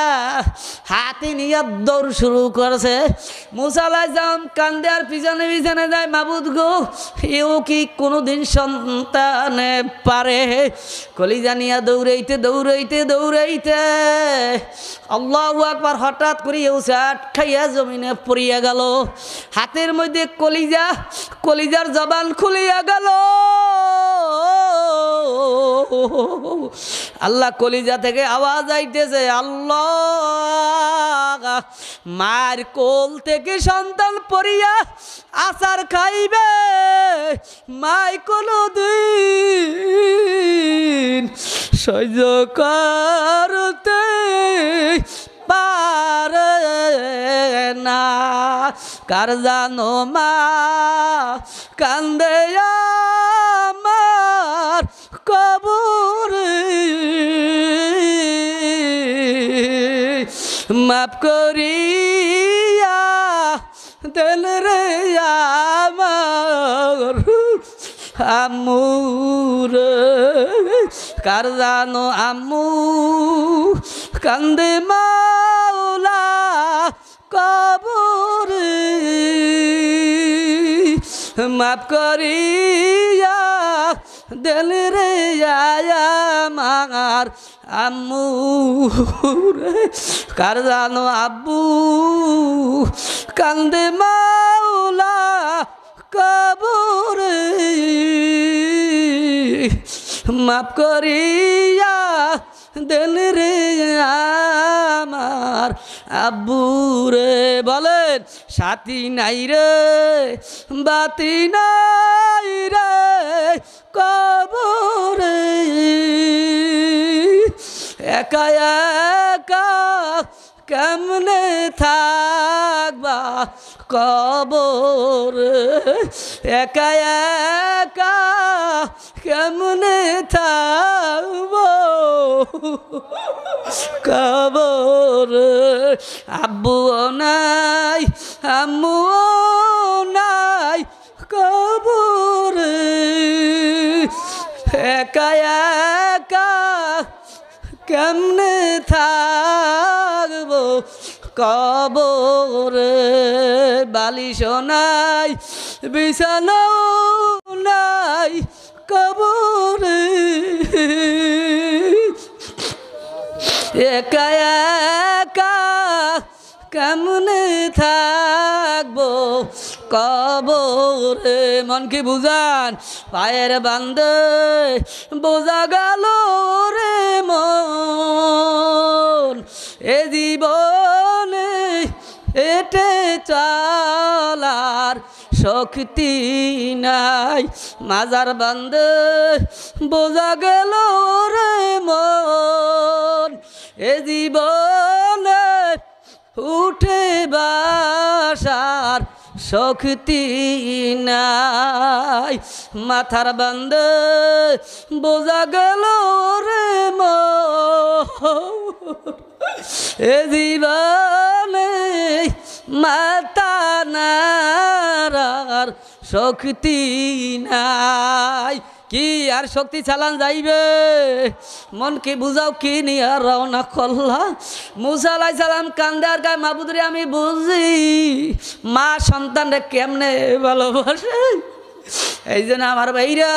হাতে নিয়ে দৌড় শুরু করেছে। মূসা আলাইহিস সালাম কান্দে আর পিছনে পিছনে যায়, মাবুদ গো এও কি কোনোদিন সন্তানে পারে? কলিজা নিয়ে দৌড়াইতে দৌড়াইতে দৌড়াইতে আল্লাহু আকবার, হঠাৎ করে উসাট খাইয়া জমিনে পড়িয়া গেল। হাতের মধ্যে কলিজা, কলিজার জবান খুলিয়া গেল। আল্লাহ কলিজা থেকে আওয়াজ আইতেছে, আল্লাহ মার কোল থেকে সন্তান পড়িয়া আচার খাইবে, মাই কোনদিন সহ্য করতে পারে না। কার জানো মা কান্দে আমার কবরে, মাফ করিয়া দেন রে আমার আম্মুর। কার জানো আম্মু কান্দে মাওলা কবরে, মাফ করিয়া দেন রে আমার আম্মু। কার জানো আব্বু কান্দে মাওলা কবরে, মাফ করিয়া দেন রে আমার আব্বু রে। বলেন সাথী নাই রে বাতি নাই রে কবরে, একা একা কেমনে থাকবা কবরে, একা একা কেমনে থাকবো কবরে আব্বুও নাই আম্মুও নাই কবরে একা একা কেমনে থাকবো কবরে বালিশও নাই বিছানাও নাই কবরে একা একা কেমনে থাকবো কবরে মন কি বুঝান পায়ের বান্দে বোঝা গেল রে মন এ জীবনে এটে চলার শক্তি নাই মাজার বান্দে বোঝা গেল রে মন এ জীবনে উঠে বাসার শক্তি নাই মাথার বান্দে বোঝা গেল রে মন এ জীবনে মাথা নাড়ার শক্তি নাই কি আর শক্তি চালান যাইবে মনকে বুঝাও কি নিয়ে রওনা করলা মুসা আলাইহিস সালাম কান্দে আর গায় মাবুদরে আমি বুঝি মা সন্তানরে কেমনে ভালোবাসে এই জন্য আমার ভাইরা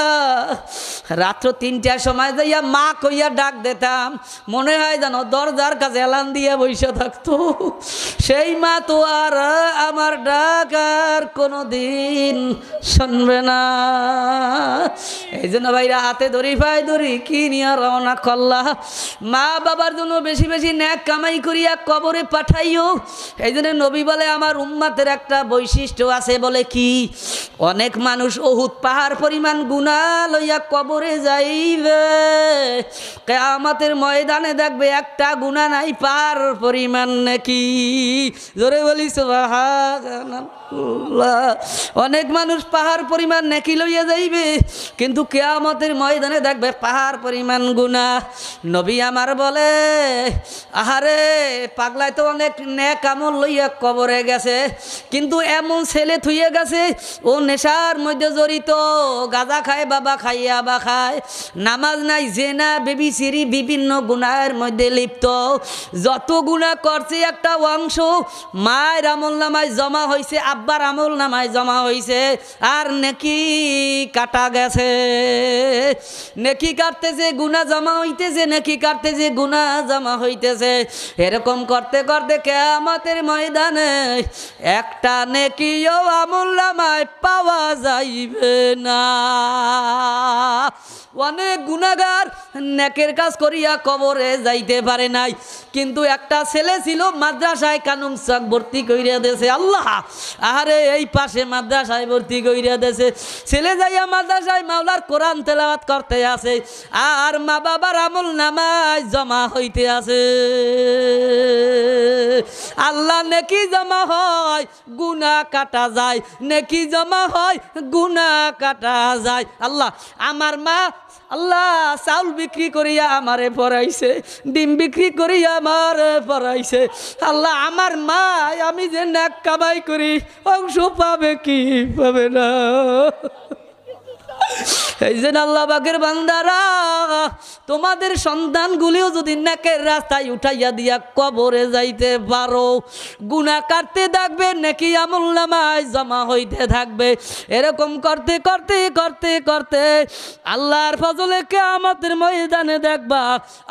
রাত্র ৩টার সময় যাইয়া মা কইয়া ডাক দিতাম মনে হয় জানো দরজার কাছে এলান দিয়ে বসে থাকতো সেই মা তো আর আমার ডাক আর কোনোদিন শুনবে না এই জন্য ভাইরা হাতে ধরি পায়ে ধরি কি নিয়ে রওনা করলা মা বাবার জন্য বেশি বেশি ন্যাক কামাই করিয়া কবরে পাঠাইও এই জন্য নবী বলে আমার উম্মতের একটা বৈশিষ্ট্য আছে বলে কি অনেক মানুষ ওহুদ পাহাড় পরিমাণ গুনাহ লইয়া কবরে যাইবে কিয়ামতের ময়দানে দেখবে একটা গুনাহ নাই পার পরিমাণ নাকি জোরে বলি সুবহানাল্লাহ অনেক মানুষ পাহাড় পরিমাণ নেকি লইয়া যাইবে কিন্তু কিয়ামতের ময়দানে দেখবে পাহাড় পরিমাণ গুনাহ নবী আমার বলে আহারে পাগলায় তো অনেক নেক আমল লইয়া কবরে গেছে কিন্তু এমন ছেলে থুইয়ে গেছে ও নেশার মধ্যে জড়িত গাঁজা খায় বাবা খাইয়া বা খায় নামাজ নাই জেনা বেবিচিরি বিভিন্ন গুনাহের মধ্যে লিপ্ত যত গুনাহ করছে একটা অংশ মায়ের আমল নামায় জমা হয়েছে আব্বার আমল নামায় জমা হয়েছে আর নেকি কাটা গেছে নেকি কাটতেছে গুনাহ জমা হইতেছে নেকি কাটতেছে গুনাহ জমা হইতেছে এরকম করতে করতে কিয়ামতের ময়দানে একটা নেকিও আমল নামায় পাওয়া যাইবে না অনেক গুনাহগার নেকের কাজ করিয়া কবরে যাইতে পারে নাই কিন্তু একটা ছেলে ছিল মাদ্রাসায় কানুন চক ভর্তি কইরা দেছে আল্লাহ আহারে এই পাশে মাদ্রাসায় ভর্তি কইরা দেছে ছেলে যাইয়া মাদ্রাসায় মাওলার কোরআন তেলাওয়াত করতে আছে আর মা বাবার আমল নামায় জমা হইতে আছে আল্লাহ নেকি জমা হয় গুনাহ কাটা যায় নেকি জমা হয় গুনাহ কাটা যায় আল্লাহ আমার মা আল্লাহ চাউল বিক্রি করিয়া আমারে পড়াইছে ডিম বিক্রি করিয়া আমারে পড়াইছে আল্লাহ আমার মা আমি যে নেক কামাই করি অংশ পাবে কি পাবে না এই যে আল্লাহ পাকের বান্দারা তোমাদের সন্তানগুলিও যদি নেকের রাস্তায় উঠাইয়া দিয়া কবরে যাইতে পারো গুনাহ কাটতে থাকবে নেকি আমল নামায় জমা হইতে থাকবে এরকম করতে করতে করতে করতে আল্লাহর ফজলে কিয়ামতের ময়দানে দেখবা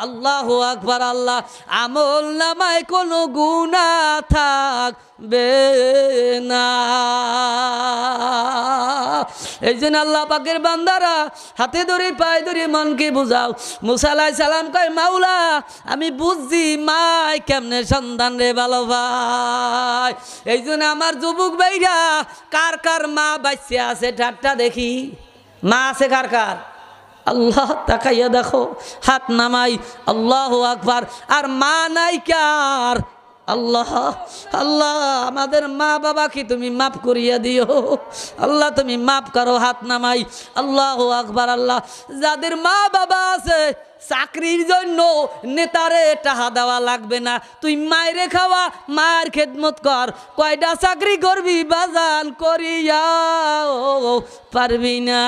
আল্লাহু আকবার আল্লাহ আমল নামায় কোনো গুনাহ থাকবে না এই জন্য আল্লাহ পাকের বান্দারা হাতে ধরে পায়ে ধরে মনকে বুঝাও মুসা আলাইহিস সালাম কয় মাওলা আমি বুঝছি মাই কেমনে সন্তান রে ভালো ভাই এই জন্য আমার যুবক ভাইরা কার কার মা বাচ্চা আছে ঠাট্টা দেখি মা আছে কার কার আল্লাহ তাকাইয়া দেখো হাত নামাই আল্লাহু আকবার আর মা নাই কার আল্লাহ আল্লাহ আমাদের মা বাবা কি তুমি মাফ করিয়া দিও আল্লাহ তুমি মাফ করো হাত নামাই আল্লাহু আকবার আল্লাহ যাদের মা বাবা আছে চাকরির জন্য নেতারে টাকা দেওয়া লাগবে না, তুই মায়েরে খাওয়া, মায়ের খেদমত কর। কয়টা চাকরি করবি বাজান, করিয়া পারবি না।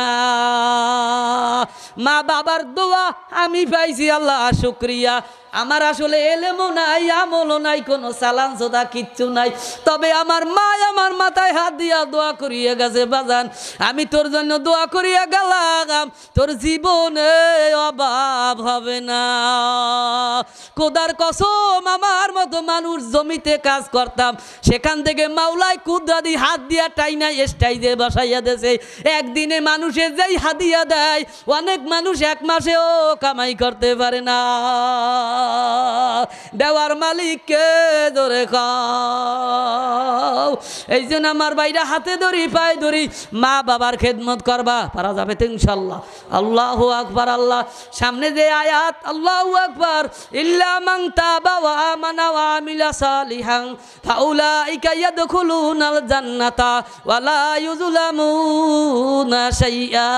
মা বাবার দোয়া আমি পাইছি, আল্লাহ শুকরিয়া। আমার আসলে এলেমও নাই, আমলও নাই, কোনো চালান চোদা কিচ্ছু নাই, তবে আমার মা আমার মাথায় হাত দিয়া দোয়া করিয়ে গেছে, বাজান আমি তোর জন্য দোয়া করিয়া গেলাম, তোর জীবনে অভাব হবে না। খোদার কসম, আমার মতো মানুষ জমিতে কাজ করতাম, সেখান থেকে মাওলায় কুদরাতি হাত দিয়া টাইনা স্টাইজে বসাইয়া দেছে। একদিনে মানুষের যেই হাদিয়া দেয়, অনেক মানুষ এক মাসেও কামাই করতে পারে না। দেওয়ার মালিককে ধরে খাও। এই জন্য আমার বাইরা হাতে ধরি, পায়ে ধরি, মা বাবার খেদমত করবা, পারা যাবে তো ইনশাল্লাহ। আল্লাহু আকবার। আল্লাহ সামনে যে আয়াত, আল্লাহু আকবার, ইল্লা মান তাবা ওয়া আমানা ওয়া আমিলা সালিহান ফাউলাইকা ইয়াদখুলুনাল জান্নাতা ওয়া লা ইউযলামুনা শাইআ।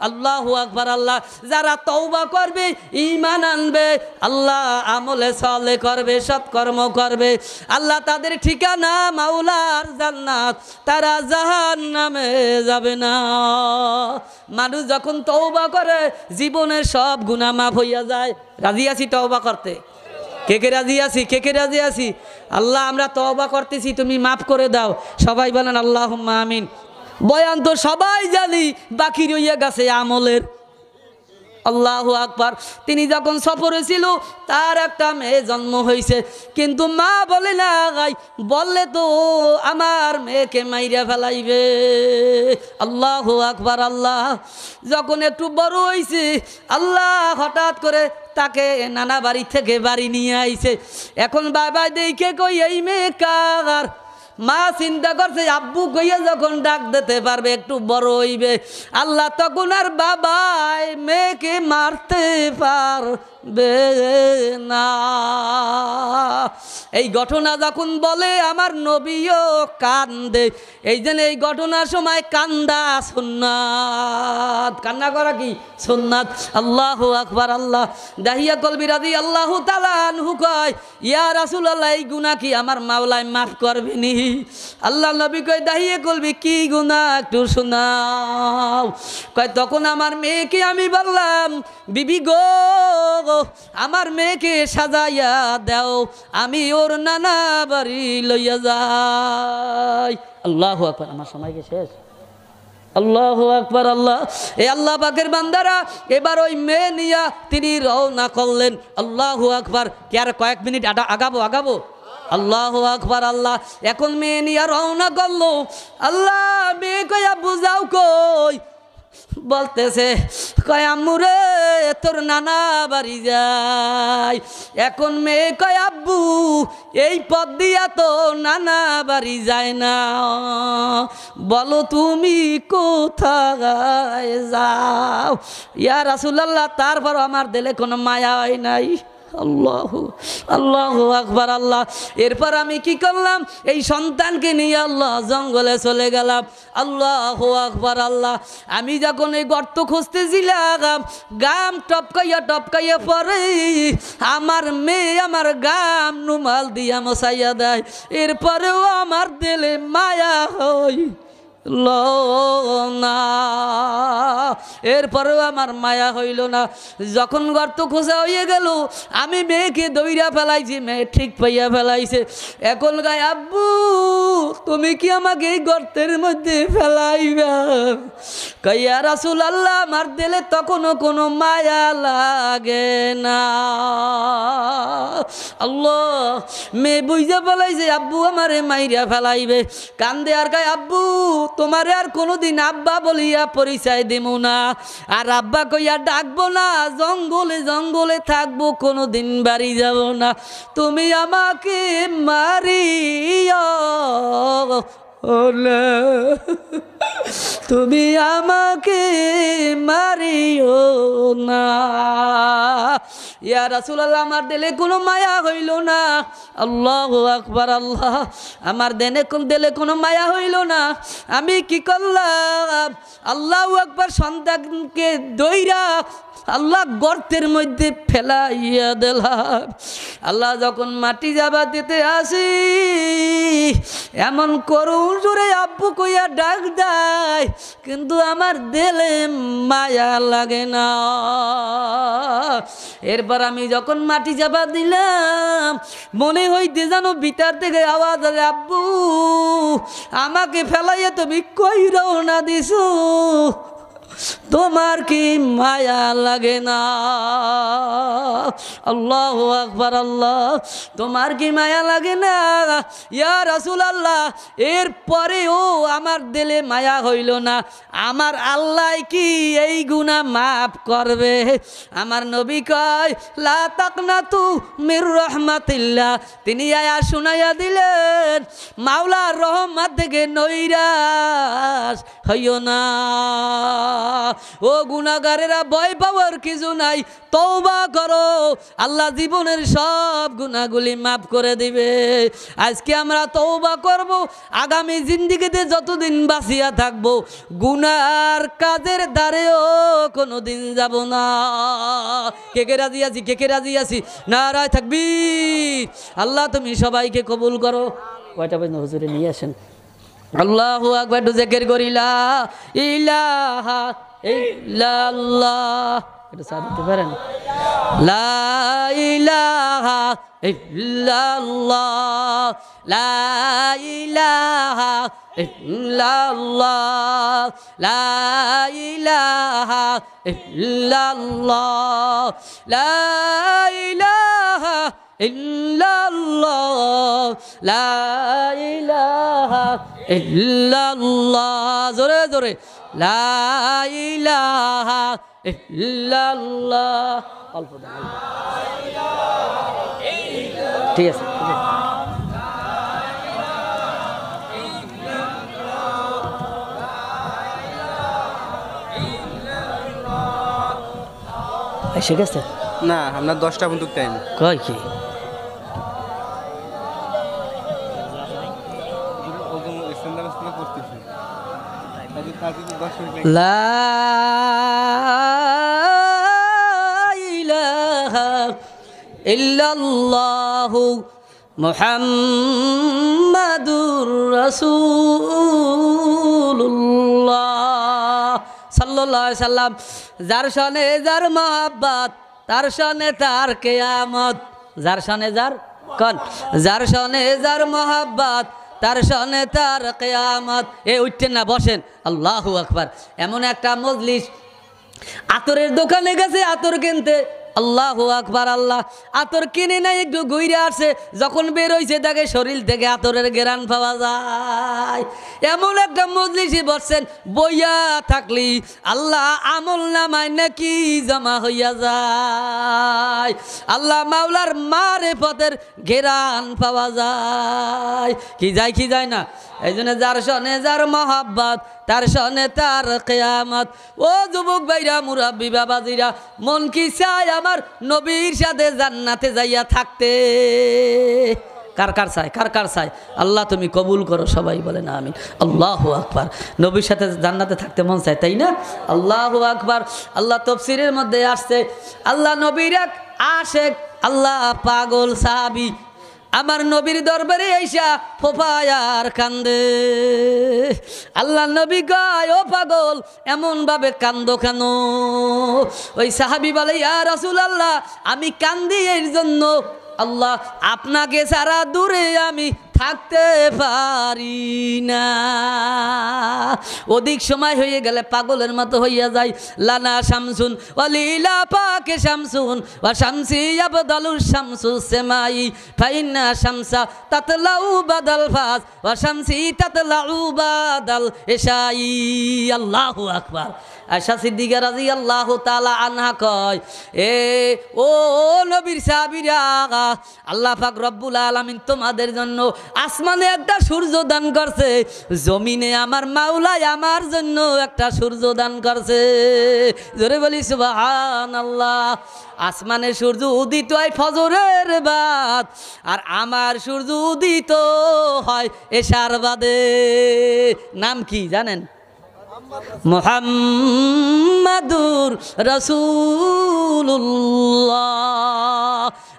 আল্লাহু আকবার। আল্লাহ যারা তওবা করবে, ঈমান আনবে, আল্লাহ আমলে সালে করবে, সৎকর্ম করবে, আল্লাহ তাদের ঠিকানা মাওলার জান্নাত, তারা জাহান্নামে যাবে না। মানুষ যখন তওবা করে জীবনের সব গুনাহ মাফ হইয়া যায়। রাজি আছি তওবা করতে? কে কে রাজি আছি? কে কে রাজি আছি? আল্লাহ আমরা তওবা করতেছি, তুমি মাফ করে দাও। সবাই বলেন আল্লাহুম্মা আমিন। বয়ান তো সবাই জানি, বাকি রইয়া গেছে আমলের। আল্লাহু আকবার। তিনি যখন সফরে ছিল, তার একটা মেয়ে জন্ম হয়েছে, কিন্তু মা বলে না, বললে তো আমার মেয়েকে মাইরা ফেলাইবে। আল্লাহু আকবার। আল্লাহ যখন একটু বড় হয়েছে, আল্লাহ হঠাৎ করে তাকে নানা বাড়ি থেকে বাড়ি নিয়ে আইছে। এখন বাবা দেখে কই এই মেয়ে কার? মা চিন্তা করছে আব্বু কইয়া যখন ডাক দিতে পারবে, একটু বড় হইবে, আল্লাহ তখন আর বাবাই মেয়েকে মারতে পারবে না। এই ঘটনা যখন বলে আমার নবীও কান্দে। এই জন্য এই ঘটনার সময় কান্দা সুন্নাত। কান্না করা কি সুন্নাত? আল্লাহু আকবার। আল্লাহ দাহিয়া কলবি রাদিয়াল্লাহু তাআলা আনহু কয়, ইয়া রাসূলুল্লাহ, এই গুনাহ কি আমার মাওলায় মাফ করবে নি? আল্লাহ নবী কয়, দাহিয়া কলবি কি গুনাহ একটু শোনাও। কয় তখন আমার মেয়েকে আমি বললাম, বিবি গো, আমার মেয়েকে সাজাইয়া দাও, আমি ওর নানা বাড়ি লইয়া যাই। আল্লাহু আকবার। আমার সময় কি শেষ? আল্লাহু আকবার। আল্লাহ এই আল্লাহ পাকের বান্দারা এবার ওই মেয়ে নিয়া তিনি রওনা করলেন। আল্লাহু আকবার। কি আর কয়েক মিনিট আগাবো? আল্লাহু আকবার। আল্লাহ এখন মেয়ে নিয়া রওনা করলো। আল্লাহ মেয়ে কয়া বুঝাও কই? বলতেছে, কয় আম্মু রে, তোর নানা বাড়ি যাই। এখন মেয়ে কয়, আব্বু এই পথ দিয়া তো নানা বাড়ি যায় না, বলো তুমি কোথায় যাও? ইয়া রাসূলুল্লাহ, তারপর আমার দিলে কোনো মায়া হয় নাই। আল্লাহু আকবার। আল্লাহ এরপর আমি কি করলাম? এই সন্তানকে নিয়ে আল্লাহ জঙ্গলে চলে গেলাম। আল্লাহু আকবার। আল্লাহ আমি যখন এই গর্ত খুঁজতেছিলাম, গাম টপকাইয়া পরে আমার মেয়ে আমার গাম রুমাল দিয়া মশাইয়া দেয়। এরপরেও আমার দিলে মায়া হয় না, এরপরেও আমার মায়া হইল না। যখন গর্ত খোঁজা হয়ে গেল, আমি মেয়েকে দইরা ফেলাইছি, মেয়ে ঠিক পাইয়া ফেলাইছে। এখন গায়, আব্বু তুমি কি আমাকে এই গর্তের মধ্যে ফেলাইবা? কইয়া রাসূলুল্লাহ, আমার দিলে তখনও কোনো মায়া লাগে না। আল্লাহ মেয়ে বুঝা ফেলাইছে আব্বু আমারে মাইরা ফেলাইবে। কান্দে আর গায়, আব্বু তোমারে আর কোনোদিন আব্বা বলিয়া পরিচয় দেব না, আর আব্বা কইয়া ডাকবো না, জঙ্গলে জঙ্গলে থাকবো, কোনোদিন বাড়ি যাব না, তুমি আমাকে মারিও না। তুমি আমাকে মারিও না। ইয়া রাসূলুল্লাহ, আমার দিলে কোনো মায়া হইল না। আল্লাহু আকবার, আল্লাহ, আমার দিলে কোনো মায়া হইল না। আমি কি করলাম? আল্লাহু আকবার, সন্তানকে দইরা আল্লাহ গর্তের মধ্যে ফেলাইয়া দিলাম। আল্লাহ যখন মাটি যাবা দিতে আসি, এমন করুণ জোরে আব্বু কইয়া ডাক দেয়, কিন্তু আমার দিলে মায়া লাগে না। এরপর আমি যখন মাটি চাপা দিলাম, মনে হইতে যেন ভিতর থেকে আওয়াজ আসে, আব্বু আমাকে ফেলাইয়া তুমি কই রওনা দিছো, তোমার কি মায়া লাগে না? আল্লাহু আকবার, আল্লাহ, তোমার কি মায়া লাগে না? ইয়া রাসূলুল্লাহ, এরপরেও আমার দিলে মায়া হইল না। আমার আল্লাহ কি এই গুনাহ মাফ করবে? আমার নবী কয়, লা তাকনাতু মির রাহমাতিল্লাহ। তিনি আয়া শুনাইয়া দিলেন, মাওলার রহমত থেকে নৈরাশ হইও না। ও গুনাহগারেরা, ভয় পাওয়ার কিছু নাই, তওবা করো, আল্লাহ জীবনের সব গুনাহগুলি মাফ করে দিবে। আজকে আমরা তওবা করব, আগামী জিন্দেগিতে যতদিন বাঁচিয়া থাকব গুনার কাজের দ্বারেও কোনোদিন যাব না। কে কে রাজি আছি? কে কে রাজি আছি? নারায়ে তাকবীর। আল্লাহ তুমি সবাইকে কবুল করো। কয়টা পর্যন্ত হুজুরে নিয়ে আসেন? আল্লাহু আকবার, জিকির করি লা ইলাহা ইল্লাল্লাহ। এটা সাথে পারেন? লা ইলাহা ইল্লাল্লাহ, লা ইলাহা ইল্লাল্লাহ, লা ইলাহা ইল্লাল্লাহ, লা ইলাহা ইল্লাল্লাহ, লা ইলাহা ইল্লাল্লাহ। জোরে জোরে, লা ইলাহা ইল্লাল্লাহ। অল্প দাও, ঠিক আছে। এসে গেছে না, আমরা 10টা পর্যন্ত টাইম। কয় কি? লা ইলাহা ইল্লাল্লাহু মুহাম্মাদুর রাসূলুল্লাহ সাল্লাল্লাহু আলাইহি সাল্লাম। যার শানে যার মহব্বত, তার শানে তার কিয়ামত। যার শানে যার কোন, যার শানে যার মহব্বত, তার শানে তার কিয়ামত। উঠতেন না, বসেন। আল্লাহু আকবার। এমন একটা মজলিস, আতরের দোকানে গেছে আতর কিনতে। আল্লাহু আকবার, আল্লাহ। আতর কিনে নাই, একটু ঘুরে আসে, যখন বের হইছে তাকে শরীর থেকে আতরের ঘেরান পাওয়া যায়। এমন একটা মজলিসে বসছেন, বইয়া থাকলি আল্লাহ আমল নামায় নাকি জমা হইয়া যায়। আল্লাহ মাওলার মারেফতের ঘেরান পাওয়া যায়। কি যায় কি যায় না? এই জন্য যার সনে যার মহাব্বত, তার সনে তার কিয়ামত। ও যুবক ভাইরা, মুরাব্বি বাবাজিরা, মন কি চায় আমার নবীর সাথে জান্নাতে যাইয়া থাকতে? কার কার চায়? কার কার চায়? আল্লাহ তুমি কবুল করো, সবাই বলেন আমিন। আল্লাহু আকবার। নবীর সাথে জান্নাতে থাকতে মন চায়, তাই না? আল্লাহু আকবার। আল্লাহ তাফসীরের মধ্যে আসছে, আল্লাহ নবীর এক আশেক, আল্লাহ পাগল সাহাবী আমার নবীর দরবারে আইসা ফোফায়ার কান্দে। আল্লাহ নবী কয়, ও পাগল, এমন ভাবে কান্দো কেন? ওই সাহাবী বলে, ইয়া রাসূলুল্লাহ, আমি কান্দি এর জন্য, আল্লাহ আপনাকে ছাড়া দূরে আমি থাকতে পারি না। অধিক সময় হয়ে গেলে পাগলের মতো হইয়া যায়। লানা শামসুন ওয়ালিলা পাকে শামসুন ওয়া শামসি আবদালু শামসু সেমাই ফাইন্না শামসা তাতলাউ বাদাল ফাস ওয়া শামসি তাতলাউ বাদাল ইশাই। আল্লাহু আকবার। আয়েশা সিদ্দিকা রাদিয়াল্লাহু তাআলা আনহা কয় এ ও নবীর সাহাবীরা আল্লাহ পাক রব্বুল আলামিন তোমাদের জন্য আসমানে একটা সূর্য দান করছে জমিনে আমার মাওলাই আমার জন্য একটা সূর্য দান করছে জোরে বলি সুবহানাল্লাহ আসমানে সূর্য উদিত হয় ফজরের বাদ আর আমার সূর্য উদিত হয় এশার বাদে নাম কি জানেন মুহাম্মাদুর রাসূলুল্লাহ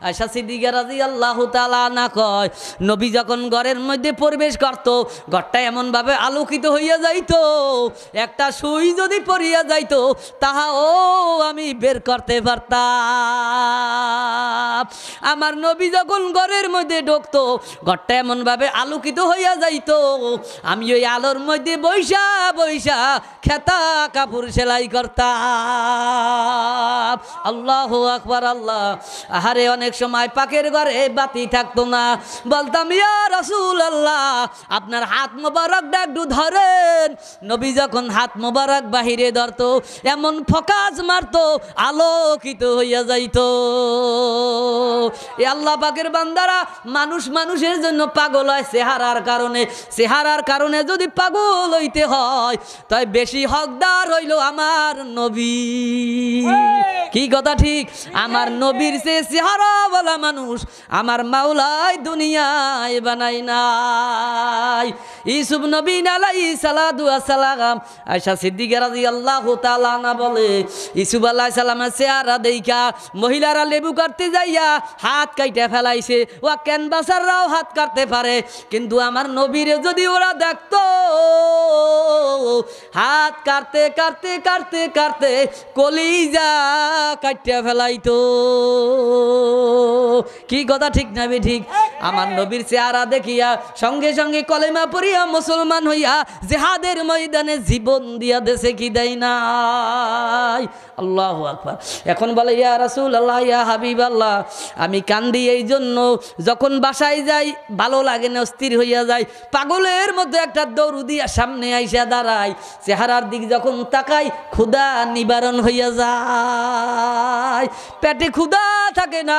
আয়েশা সিদ্দিকা রাদিয়াল্লাহু তাআলা আনহা কয় নবী যখন ঘরের মধ্যে প্রবেশ করত ঘরটা এমন ভাবে আলোকিত হইয়া যাইত একটা সুই যদি পড়িয়া যাইত তাহাও আমি বের করতে পারতাম আমার নবী যখন ঘরের মধ্যে ঢুকতো ঘরটা এমন ভাবে আলোকিত হইয়া যাইত আমি ওই আলোর মধ্যে বইসা বইসা খেতা কাপড় সেলাই করতাম আল্লাহু আকবার আল্লাহ আহারে অনেক সময় পাকের ঘরে বাতি থাকতো না বলতাম ইয়া রাসূলুল্লাহ আপনার হাত মোবারকটা একটু ধরেন নবী যখন হাত মোবারক বাহিরে ধরতো এমন ফোকাস মারতো আলোকিত হইয়া যাইতো এ আল্লাহ পাকের বান্দারা মানুষ মানুষের জন্য পাগল হয় চেহারার কারণে যদি পাগল হইতে হয় তাই বেশি হকদার হইল আমার নবী কি কথা ঠিক আমার নবীর সে চেহারাওয়ালা মানুষ আমার মাওলাই দুনিয়ায় বানাই নাই ইউসুফ নবী আলাইহিস সালাতু ওয়াস সালাম আয়েশা সিদ্দিকা রাদিয়াল্লাহু তাআলা আনহা বলে ইউসুফ আলাইহিস সালামের চেহারা দেইখা মহিলারা লেবু কাটতে যাইয়া হাত কাইটা ফেলাইছে ওয়া ক্যানভাসাররাও হাত কাটতে পারে কিন্তু আমার নবীরে যদি ওরা দেখতো হাত কাটতে কাটতে কাটতে কাটতে কলিজা কাটিয়া ফেলাইতো কি কথা ঠিক না ঠিক আমার নবীর চেহারা দেখিয়া সঙ্গে সঙ্গে কলেমা পড়িয়া মুসলমান হইয়া জিহাদের ময়দানে জীবন দিয়া দেশে কি দেয় নাই আল্লাহু আকবার এখন বলে ইয়া রাসূলুল্লাহ ইয়া হাবিবাল্লাহ আমি কান্দি এই জন্য যখন বাসায় যাই ভালো লাগে না অস্থির হইয়া যায় পাগলের মধ্যে একটা দৌড় দিয়া সামনে আইসা দাঁড়াই চেহারার দিক যখন তাকাই ক্ষুধা নিবারণ হইয়া যায় পেটে ক্ষুধা থাকে না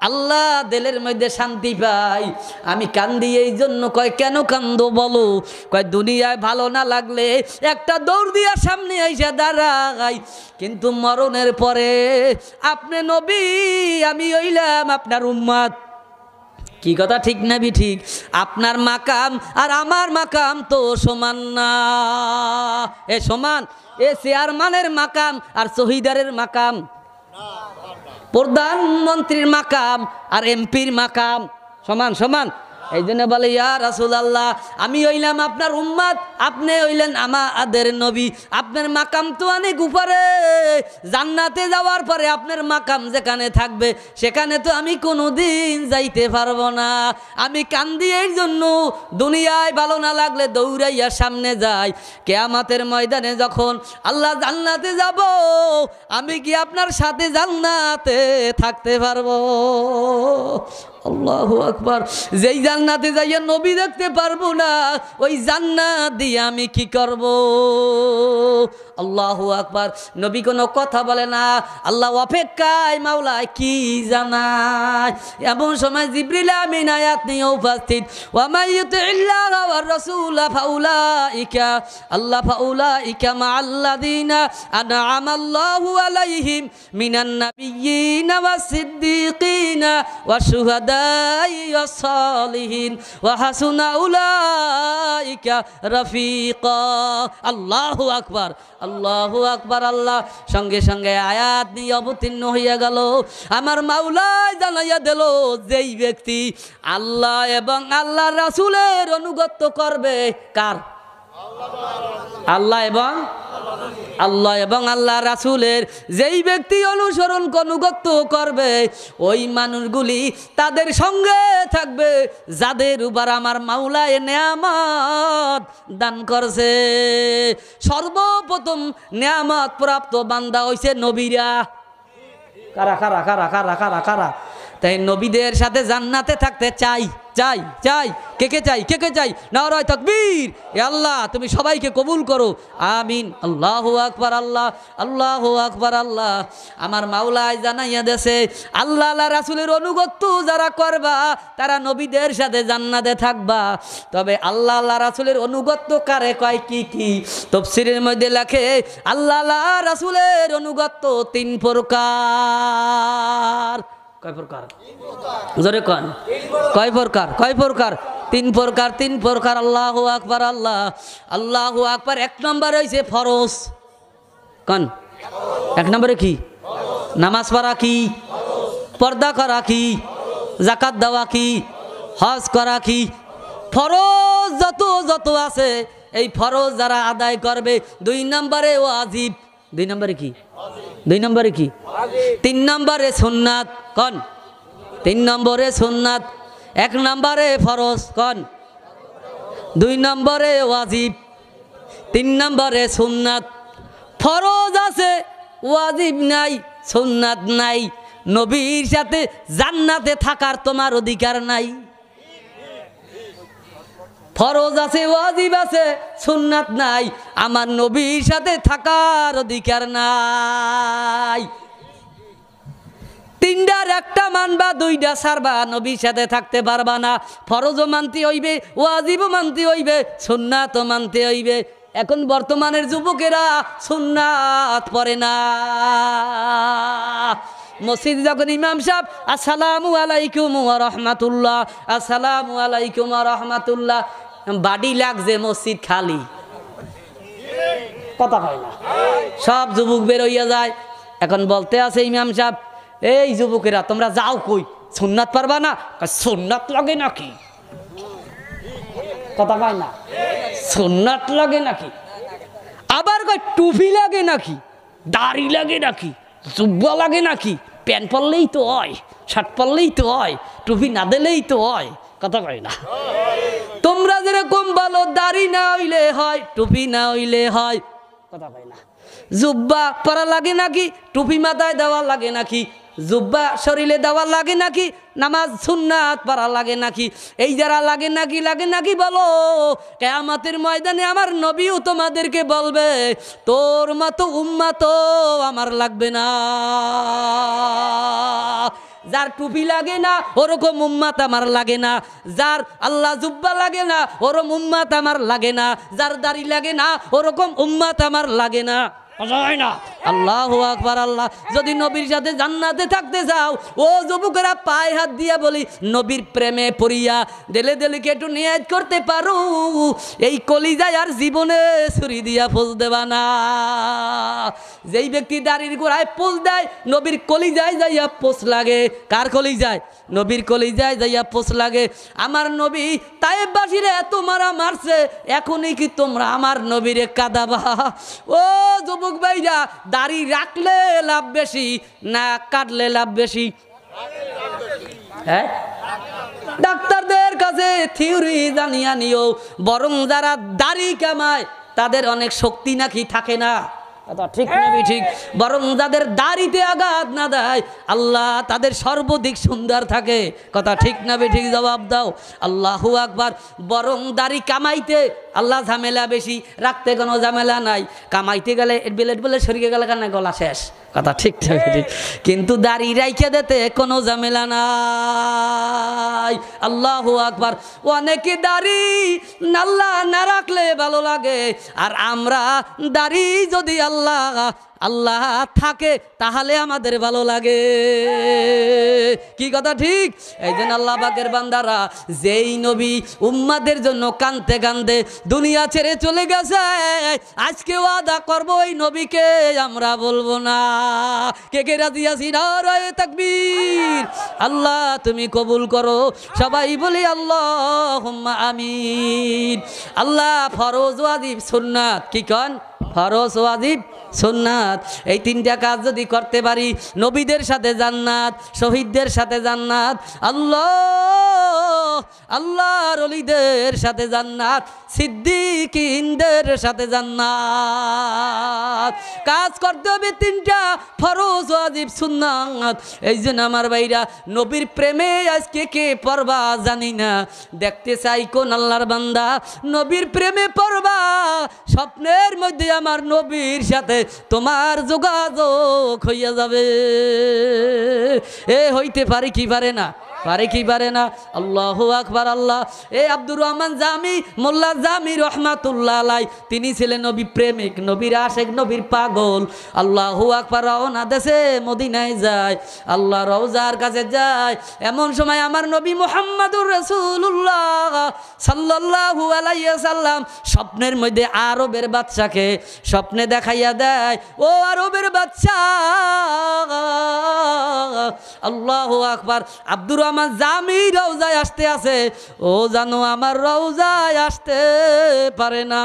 আল্লাহ দিলের মধ্যে শান্তি পাই আমি কান্দি এই জন্য কয় কেন কান্দো বলো কয় দুনিয়ায় ভালো না লাগলে একটা দৌড় দিয়া সামনে আইসা দাঁড়াই কিন্তু মরণের পরে আপনি নবী আমি হইলাম আপনার উম্মত কি কথা ঠিক না ঠিক আপনার মাকাম আর আমার মাকাম তো সমান না এ সমান এ চেয়ারম্যানের মাকাম আর শহীদারের মাকাম প্রধানমন্ত্রীর মাকাম আর এমপির মাকাম সমান সমান এই জন্য বলে ইয়া রাসূলুল্লাহ আমি হইলাম আপনার উম্মত আপনি হইলেন আমাদের নবী আপনার মাকাম তো অনেক উপরে জান্নাতে যাওয়ার পরে আপনার মাকাম যেখানে থাকবে সেখানে তো আমি কোনোদিন যাইতে পারবো না আমি কান্দি এই জন্য দুনিয়ায় ভালো না লাগলে দৌড়াইয়া সামনে যাই কিয়ামতের ময়দানে যখন আল্লাহ জান্নাতে যাব আমি কি আপনার সাথে জান্নাতে থাকতে পারবো আল্লাহু আকবার যেই জান্নাতে যাইয়া নবী দেখতে পারবো না ওই জান্নাত দিয়ে আমি কি করব আল্লাহু আকবার নবী কোনো কথা বলে না আল্লাহ অপেক্ষায় মাওলায় কি জানায় এমন সময় জিবরিল আমিন আয়াত নিয়ে উপস্থিত ওয়া মাইয়ুতিল্লাহ ওয়ার রাসূল ফাউলাইকা আল্লাহ ফাউলাইকা মাআল্লাযিনা আনআমাল্লাহু আলাইহিম মিনান নাবিয়্যিনা ওয়াস সিদ্দীকিনা ওয়াশ শুহাদাই ওয়াস সালিহিন ওয়া হাসুনা উলাইকা রাফিকা আল্লাহু আকবার আল্লাহু আকবার আল্লাহ সঙ্গে সঙ্গে আয়াত নিয়ে অবতীর্ণ হইয়া গেল আমার মাওলায় জানাইয়া দিল যেই ব্যক্তি আল্লাহ এবং আল্লাহ রাসূলের অনুগত করবে কার আল্লাহ এবং আল্লাহ রাসূলের যেই ব্যক্তি অনুসরণ অনুগত করবে ওই মানুষগুলি তাদের সঙ্গে থাকবে যাদের উপর আমার মাওলায় নেয়ামত দান করছে সর্বপ্রথম নেয়ামত প্রাপ্ত বান্দা হইছে নবীরা কারা কারা কারা কারা কারা কারা তাই নবীদের সাথে জান্নাতে থাকতে চাই চাই চাই কে কে চাই কে কে চাই নারায়ে তাকবীর। এ আল্লাহ তুমি সবাইকে কবুল করো, আমিন। আল্লাহু আকবার, আল্লাহ আল্লাহু আকবার। আল্লাহ আমার মাওলাই জানাইয়া দেছে, আল্লাহ আল্লাহ রাসূলের অনুগত্য যারা করবা তারা নবীদের সাথে জান্নাতে থাকবা। তবে আল্লাহ আল্লাহ রাসূলের অনুগত্য কারে কয় কি কি? তাফসীরের মধ্যে লেখে আল্লাহ আল্লাহ রাসূলের অনুগত্য 3 প্রকার। কয় প্রকার? জোরে কোন কয় প্রকার? কয় প্রকার? 3 প্রকার। 3 প্রকার। আল্লাহু আকবার, আল্লাহ আল্লাহু আকবার। 1 নম্বর হইছে ফরজ। কোন 1 নম্বরে কি? নামাজ পড়া কি? পর্দা করা কি? যাকাত দেওয়া কি? হজ করা কি? ফরজ যত আছে এই ফরজ যারা আদায় করবে। 2 নম্বরে ওয়াজিব। 2 নম্বরে কি? 2 নম্বরে কি? 3 নম্বরে সুন্নাত। কোন? 3 নম্বরে সুন্নাত। 1 নম্বরে ফরজ। কোন? 2 নম্বরে ওয়াজিব, 3 নম্বরে সুন্নাত। ফরজ আছে, ওয়াজিব নাই, সুন্নাত নাই। নবীর সাথে জান্নাতে থাকার তোমার অধিকার নাই। ফরজ আছে, ওয়াজিব আছে, সুন্নাত নাই, আমার নবীর সাথে থাকার অধিকার নাই। 3টার 1টা মানবা, 2টা ছাড়বা, নবীর সাথে থাকতে পারবা না। ফরজও মানতে হইবে, ওয়াজিবও মানতে হইবে, সুন্নাতও মানতে হইবে। এখন বর্তমানের যুবকেরা সুন্নাত পড়ে না। মসজিদ যখন ইমাম সাহেব আসসালামু আলাইকুম ওয়া রাহমাতুল্লাহ, আসসালামু আলাইকুম ওয়া রাহমাতুল্লাহ, বাড়ি লাগছে, মসজিদ খালি, কথা হয় না। সব যুবক বের হইয়া যায়। এখন বলতে আছে ইমাম সাহেব, এই যুবকেরা তোমরা যাও কই, সুন্নাত পারবা না? সুন্নাত লাগে নাকি? কথা কয় না, সুন্নাত লাগে নাকি? আবার কয় টুপি লাগে নাকি, দাড়ি লাগে নাকি, জুব্বা লাগে নাকি? প্যান্ট পরলেই তো হয়, শার্ট পরলেই তো হয়, টুপি না দিলেই তো হয়। কথা কয় না। তোমরা যেরকম বলো দাড়ি না হইলে হয়, টুপি না হইলে হয়, কথা কয় না। জুব্বা পরা লাগে নাকি? টুপি মাথায় দেওয়া লাগে নাকি? জুব্বা শরীরে দেওয়া লাগে নাকি? নামাজ সুন্নাত পড়া লাগে নাকি? এই যারা লাগে নাকি বলো, কিয়ামতের ময়দানে আমার নবীও তোমাদেরকে বলবে তোর মতো উম্মত আমার লাগবে না। যার টুপি লাগে না ওরকম উম্মত আমার লাগে না, যার আল্লাহ জুব্বা লাগে না ওরকম উম্মত আমার লাগে না, যার দাড়ি লাগে না ওরকম উম্মত আমার লাগে না। আল্লাহু আকবার। আল্লাহ যদি নবীর সাথে জান্নাতে থাকতে যাও, ও যুবকেরা পায়ে হাত দিয়া বলি, নবীর প্রেমে পড়িয়া দেলে দেলিকে একটু নিয়াত করতে পারো, এই কলিজায় আর জীবনে ছুরি দিয়া পোজ দেবা না। যেই ব্যক্তি দাড়ির গোড়ায় পোজ দেয়, নবীর কলিজায় যাইয়া পোজ লাগে। কার কলিজায়? নবীর কলিজায় যাইয়া পোজ লাগে। আমার নবী তায়েববাসীরা এত মারা মারছে, এখনই কি তোমরা আমার নবীরে কাঁদাবা? ও যুবক ভাইরা, দাড়ি রাখলে লাভ বেশি না কাটলে লাভ বেশি? হ্যাঁ, ডাক্তারদের কাছে থিওরি জানিয়া নিও, বরং যারা দাড়ি কামায় তাদের অনেক শক্তি নাকি থাকে না। কথা ঠিক নাকি ঠিক? বরং যাদের দাড়িতে আঘাত না দেয় আল্লাহ তাদের সর্বাধিক সুন্দর থাকে। কথা ঠিক না ঠিক? জবাব দাও। আল্লাহু আকবার। বরং দাড়ি কামাইতে আল্লাহ ঝামেলা বেশি, রাখতে কোনো ঝামেলা নাই। কামাইতে গেলে বেলেট বলে সরিয়ে গেলে কেন গলা শেষ। কথা ঠিক ঠিক ঠিক। কিন্তু দাড়ি রাইখে দিতে কোনো ঝামেলা নাই। আল্লাহু আকবার। অনেকে দাড়ি আল্লাহ না রাখলে ভালো লাগে, আর আমরা দাড়ি যদি আল্লাহ থাকে তাহলে আমাদের ভালো লাগে। কি কথা ঠিক? এই জন্য আল্লাহ পাকের বান্দারা, যেই নবী উম্মাদের জন্য কাঁদতে কাঁদতে দুনিয়া ছেড়ে চলে গেছে, আজকে ওয়াদা করব ওই নবীকে আমরা বলবো না। কে কে রাজি আছি? নারায়ে তাকবীর। আল্লাহ তুমি কবুল করো। সবাই বলি আল্লাহুম্মা আমিন। আল্লাহ ফরজ, ওয়াজিব, সুন্নাত, কি কন? ফরজ, ওয়াজিব, সুন্নাত, এই 3টা কাজ যদি করতে পারি, নবীদের সাথে জান্নাত, শহীদদের সাথে জান্নাত। আল্লাহ আল্লাহর ওলিদের সাথে জান্নাত, সিদ্দিকিনদের সাথে জান্নাত। কাজ করতে হবে তিনটা, ফরজ ওয়াজিব সুন্নাত। এই জন্য আমার ভাইরা নবীর প্রেমে আজকে কে পড়বা জানি না, দেখতে চাই কোন আল্লাহর বান্দা নবীর প্রেমে পড়বা। স্বপ্নের মধ্যে আমার নবীর সাথে তোমার যোগাযোগ হইয়া যাবে। এ হইতে পারে কি পারে না, পারে কি পারে না? আল্লাহু আকবার আল্লাহ। এই আব্দুর রহমান জামি, মোল্লা জামি রহমাতুল্লাহ আলাই, তিনি ছিলেন নবী প্রেমিক, নবীর আশেক, নবীর পাগল। আল্লাহু আকবার। রওনা দেশে মদিনায় যায়, আল্লাহ রওজার কাছে যায়। এমন সময় আমার নবী মুহাম্মাদুর রাসূলুল্লাহ সাল্লাল্লাহু আলাইহি সাল্লাম স্বপ্নের মধ্যে আরবের বাদশাকে স্বপ্নে দেখাইয়া দেয়, ও আরবের বাদশা, আল্লাহু আকবার, আব্দুর রহমান জামি রওজায় আসতে আছে, ও জানো আমার রওজায় আসতে পারে না।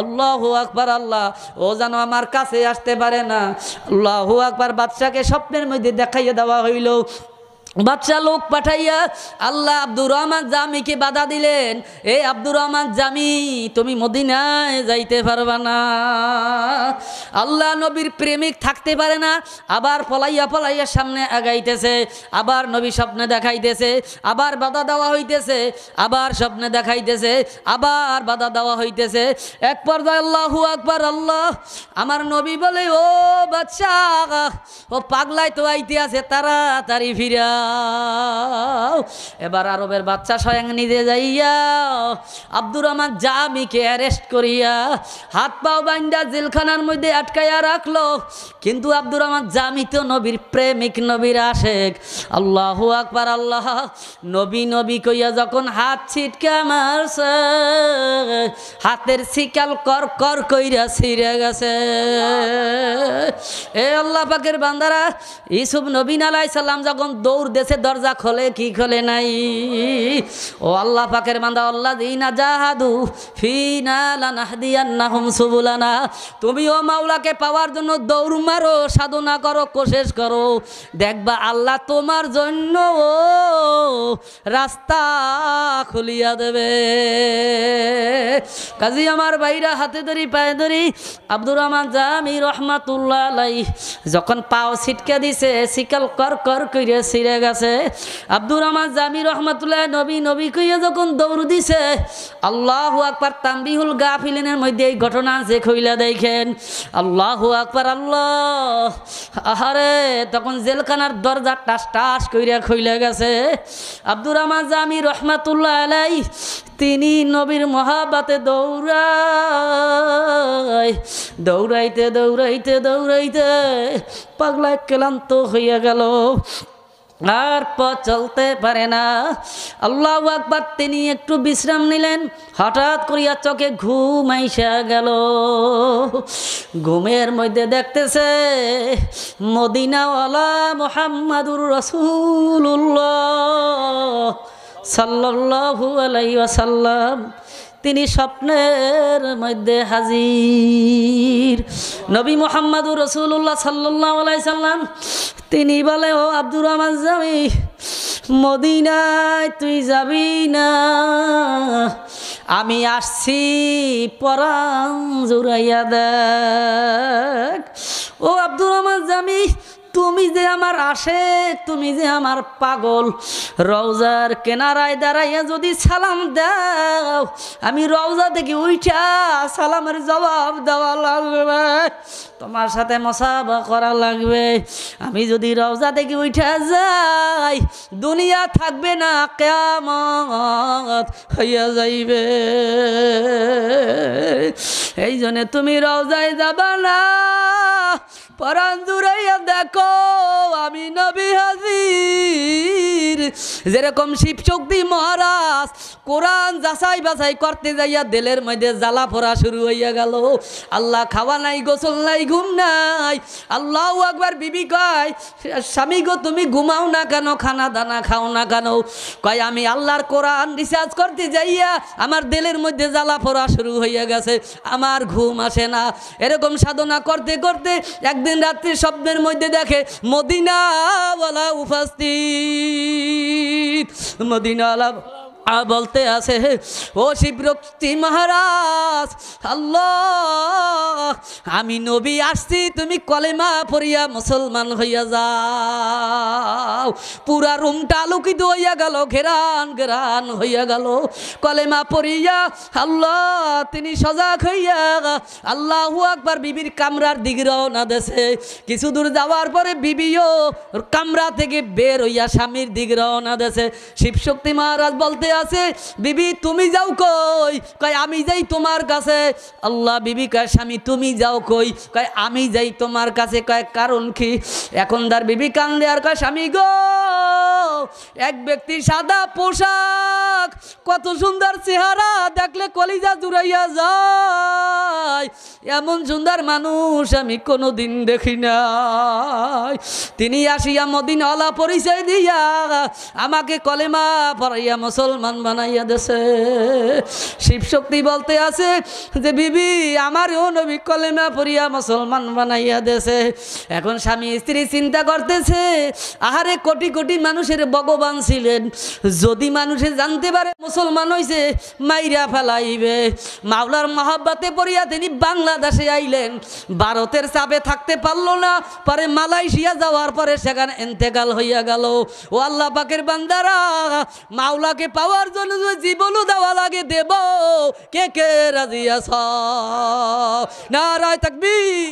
আল্লাহু আকবার আল্লাহ, ও জানো আমার কাছে আসতে পারে না। আল্লাহু আকবার। বাদশাকে স্বপ্নের মধ্যে দেখাইয়া দেওয়া হইল। বাদশা লোক পাঠাইয়া আল্লাহ আব্দুর রহমান জামিকে বাধা দিলেন, এ আব্দুর রহমান জামি, তুমি মদিনায় যাইতে পারবা না। আল্লাহ নবীর প্রেমিক থাকতে পারে না। আবার পলাইয়া পলাইয়া সামনে আগাইতেছে, আবার নবী স্বপ্নে দেখাইতেছে, আবার বাধা দেওয়া হইতেছে, আবার স্বপ্নে দেখাইতেছে, আবার বাধা দেওয়া হইতেছে। এক পর্যায়ে আল্লাহু আকবার আল্লাহ, আমার নবী বলে, ও বাদশা, ও পাগলাই তো আইতে আছে, তাড়াতাড়ি ফিরা। এবার আরবের বাচ্চা স্বয়ং নিজে যাইয়া আব্দুর রহমান জামিকে অ্যারেস্ট করিয়া হাত পাও বাইন্দা জেলখানার মধ্যে আটকাইয়া রাখলো। কিন্তু আব্দুর রহমান জামি তো নবীর প্রেমিক, নবীর আশেক। আল্লাহু আকবার আল্লাহ। নবী নবী কইয়া যখন হাত ছিটকা মারছে, হাতের শিকাল কর কর কইরা ছিঁড়ে গেছে। এ আল্লাহ পাকের বান্দারা, ইউসুফ নবী আলাইহিস সালাম যখন দৌড় দেশে দরজা খোলে কি খোলে নাই? ও আল্লাহ পাকের বান্দা, আল্লাযীনা জাহাদু ফিনা লানাহদিয়ান্নাহুম সুবুলানা। তুমি ও মাওলাকে পাওয়ার জন্য দৌড় মারো, সাধনা করো, কোশিশ করো, দেখবা আল্লাহ তোমার জন্য রাস্তা খুলিয়া দেবে। কাজী আমার ভাইরা, হাতে ধরি পায়ে ধরি, আব্দুর রহমান জামি রহমাতুল্লাহ আলাইহি যখন পাও ছিটকে দিছে, শিকল কর কর কইরা ছিঁড়ে গেছে। আব্দুর রহমান জামি রহমাতুল্লাহ নবী নবী কইয়া যখন দৌড় দিছে, আল্লাহু আকবার। তানবিহুল গাফিলিনের মধ্যে এই ঘটনা আছে, কইলা দেখেন। আল্লাহু আকবার আল্লাহ। আহারে, তখন জেলখানার দরজা টাস টাস কইরা খুইলা গেছে। আব্দুর রহমান জামি রহমাতুল্লাহ আলাইহি তিনি নবীর মহাব্বতে দৌড়াইতে দৌড়াইতে দৌড়াইতে পাগলা ক্লান্ত হইয়া গেল, আর পথ চলতে পারে না। আল্লাহু আকবার। তিনি একটু বিশ্রাম নিলেন, হঠাৎ করিয়া চোখে ঘুম আইসা গেল। ঘুমের মধ্যে দেখতেছে মদিনাওয়ালা মুহাম্মাদুর রাসূলুল্লাহ সাল্লাল্লাহু আলাইহি ওয়াসাল্লাম তিনি স্বপ্নের মধ্যে হাজির। নবী মুহাম্মাদুর রাসূলুল্লাহ সাল্লাল্লাহু আলাইহি সাল্লাম তিনি বলে, ও আব্দুর রহমান জামি, মদিনায় তুই যাবি না, আমি আসছি, পরাণ জুড়াইয়া দেখ। ও আব্দুর রহমান জামি, তুমি যে আমার আশেক, তুমি যে আমার পাগল, রওজার কিনারায় দাঁড়াইয়া যদি সালাম দাও, আমি রওজা থেকে উঠা সালামের জবাব দেওয়া লাগবে, তোমার সাথে মুসাফা করা লাগবে। আমি যদি রওজা থেকে উঠা যাই, দুনিয়া থাকবে না, কিয়ামত হইয়া যাইবে। এই জন্য তুমি রওজায় যাবা না, পরাণ জুড়াইয়া দেখো আমি নবী হাজির। যেরকম শিব শক্তি মহারাজ কোরআন যাচাই বাছাই করতে যাইয়া দিলের মধ্যে জ্বালা পোড়া শুরু হইয়া গেল। আল্লাহ খাওয়া নাই, গোসল নাই, ঘুম নাই। আল্লাহু আকবার। বিবি কয়, স্বামী গো তুমি ঘুমাও না কেন, খানা দানা খাও না কেন? কয়, আমি আল্লাহর কোরআন রিসার্চ করতে যাইয়া আমার দিলের মধ্যে জ্বালা পোড়া শুরু হইয়া গেছে, আমার ঘুম আসে না। এরকম সাধনা করতে করতে একদিন রাত্রি স্বপ্নের মধ্যে দেখে মদিনাওয়ালা উপস্থিত। মদিনাওয়ালা বলতে আছে, ও শিবরক্তি মহারাজ, আল্লাহ আমি নবী আসছি, তুমি কলেমা পড়িয়া মুসলমান হইয়া যাও। পুরা রুমটা আলোকিত হইয়া গেল, ঘেরান ঘেরান হইয়া গেল। কলেমা পড়িয়া আল্লাহ তিনি সজাগ হইয়া আল্লাহু আকবার বিবির কামরার দিকে রওনা দেছে। কিছু দূর যাওয়ার পরে বিবিও কামরা থেকে বের হইয়া স্বামীর দিকে রওনা দেছে। শিবশক্তি মহারাজ বলতে আছে, বিবি তুমি যাও কই? কয় আমি যাই তোমার কাছে। আল্লাহ বিবি কয়, স্বামী তুমি যাও কই? কয় আমি যাই তোমার কাছে। কয় কারণ কি? এখন তার বিবি কান্দে আর কয়, স্বামী গো, এক ব্যক্তি সাদা পোশাক, কত সুন্দর চেহারা, দেখলে কলিজা জুড়াইয়া যায়, এমন সুন্দর মানুষ আমি কোনোদিন দেখি নাই। তিনি আসিয়া মদিনাওয়ালা পরিচয় দিয়া আমাকে কলেমা পড়াইয়া মুসলমান বানাইয়া দেছে। শিবশক্তি বলতে আছে যে বিবি আমারও নবী কলেমা পড়িয়া মুসলমান বানাইয়া দেছে। এখন স্বামী স্ত্রী চিন্তা করতেছে, আহারে কোটি কোটি মানুষের ভগবান ছিলেন, যদি মানুষে জানতে পারে মুসলমান হইছে মাইরা ফেলাইবে। মাওলার মহাব্বতে পড়িয়া তিনি বাংলাদেশে আইলেন। ভারতের চাপে থাকতে পারলো না, পরে মালয়েশিয়া যাওয়ার পরে সেখানে ইন্তেকাল হইয়া গেল। ও আল্লাহ পাকের বান্দারা, মাওলাকে পাওয়ার জন্য জীবনও দেওয়া লাগে, দেব। কে কে রাজি আছ? নারায়ে তাকবীর।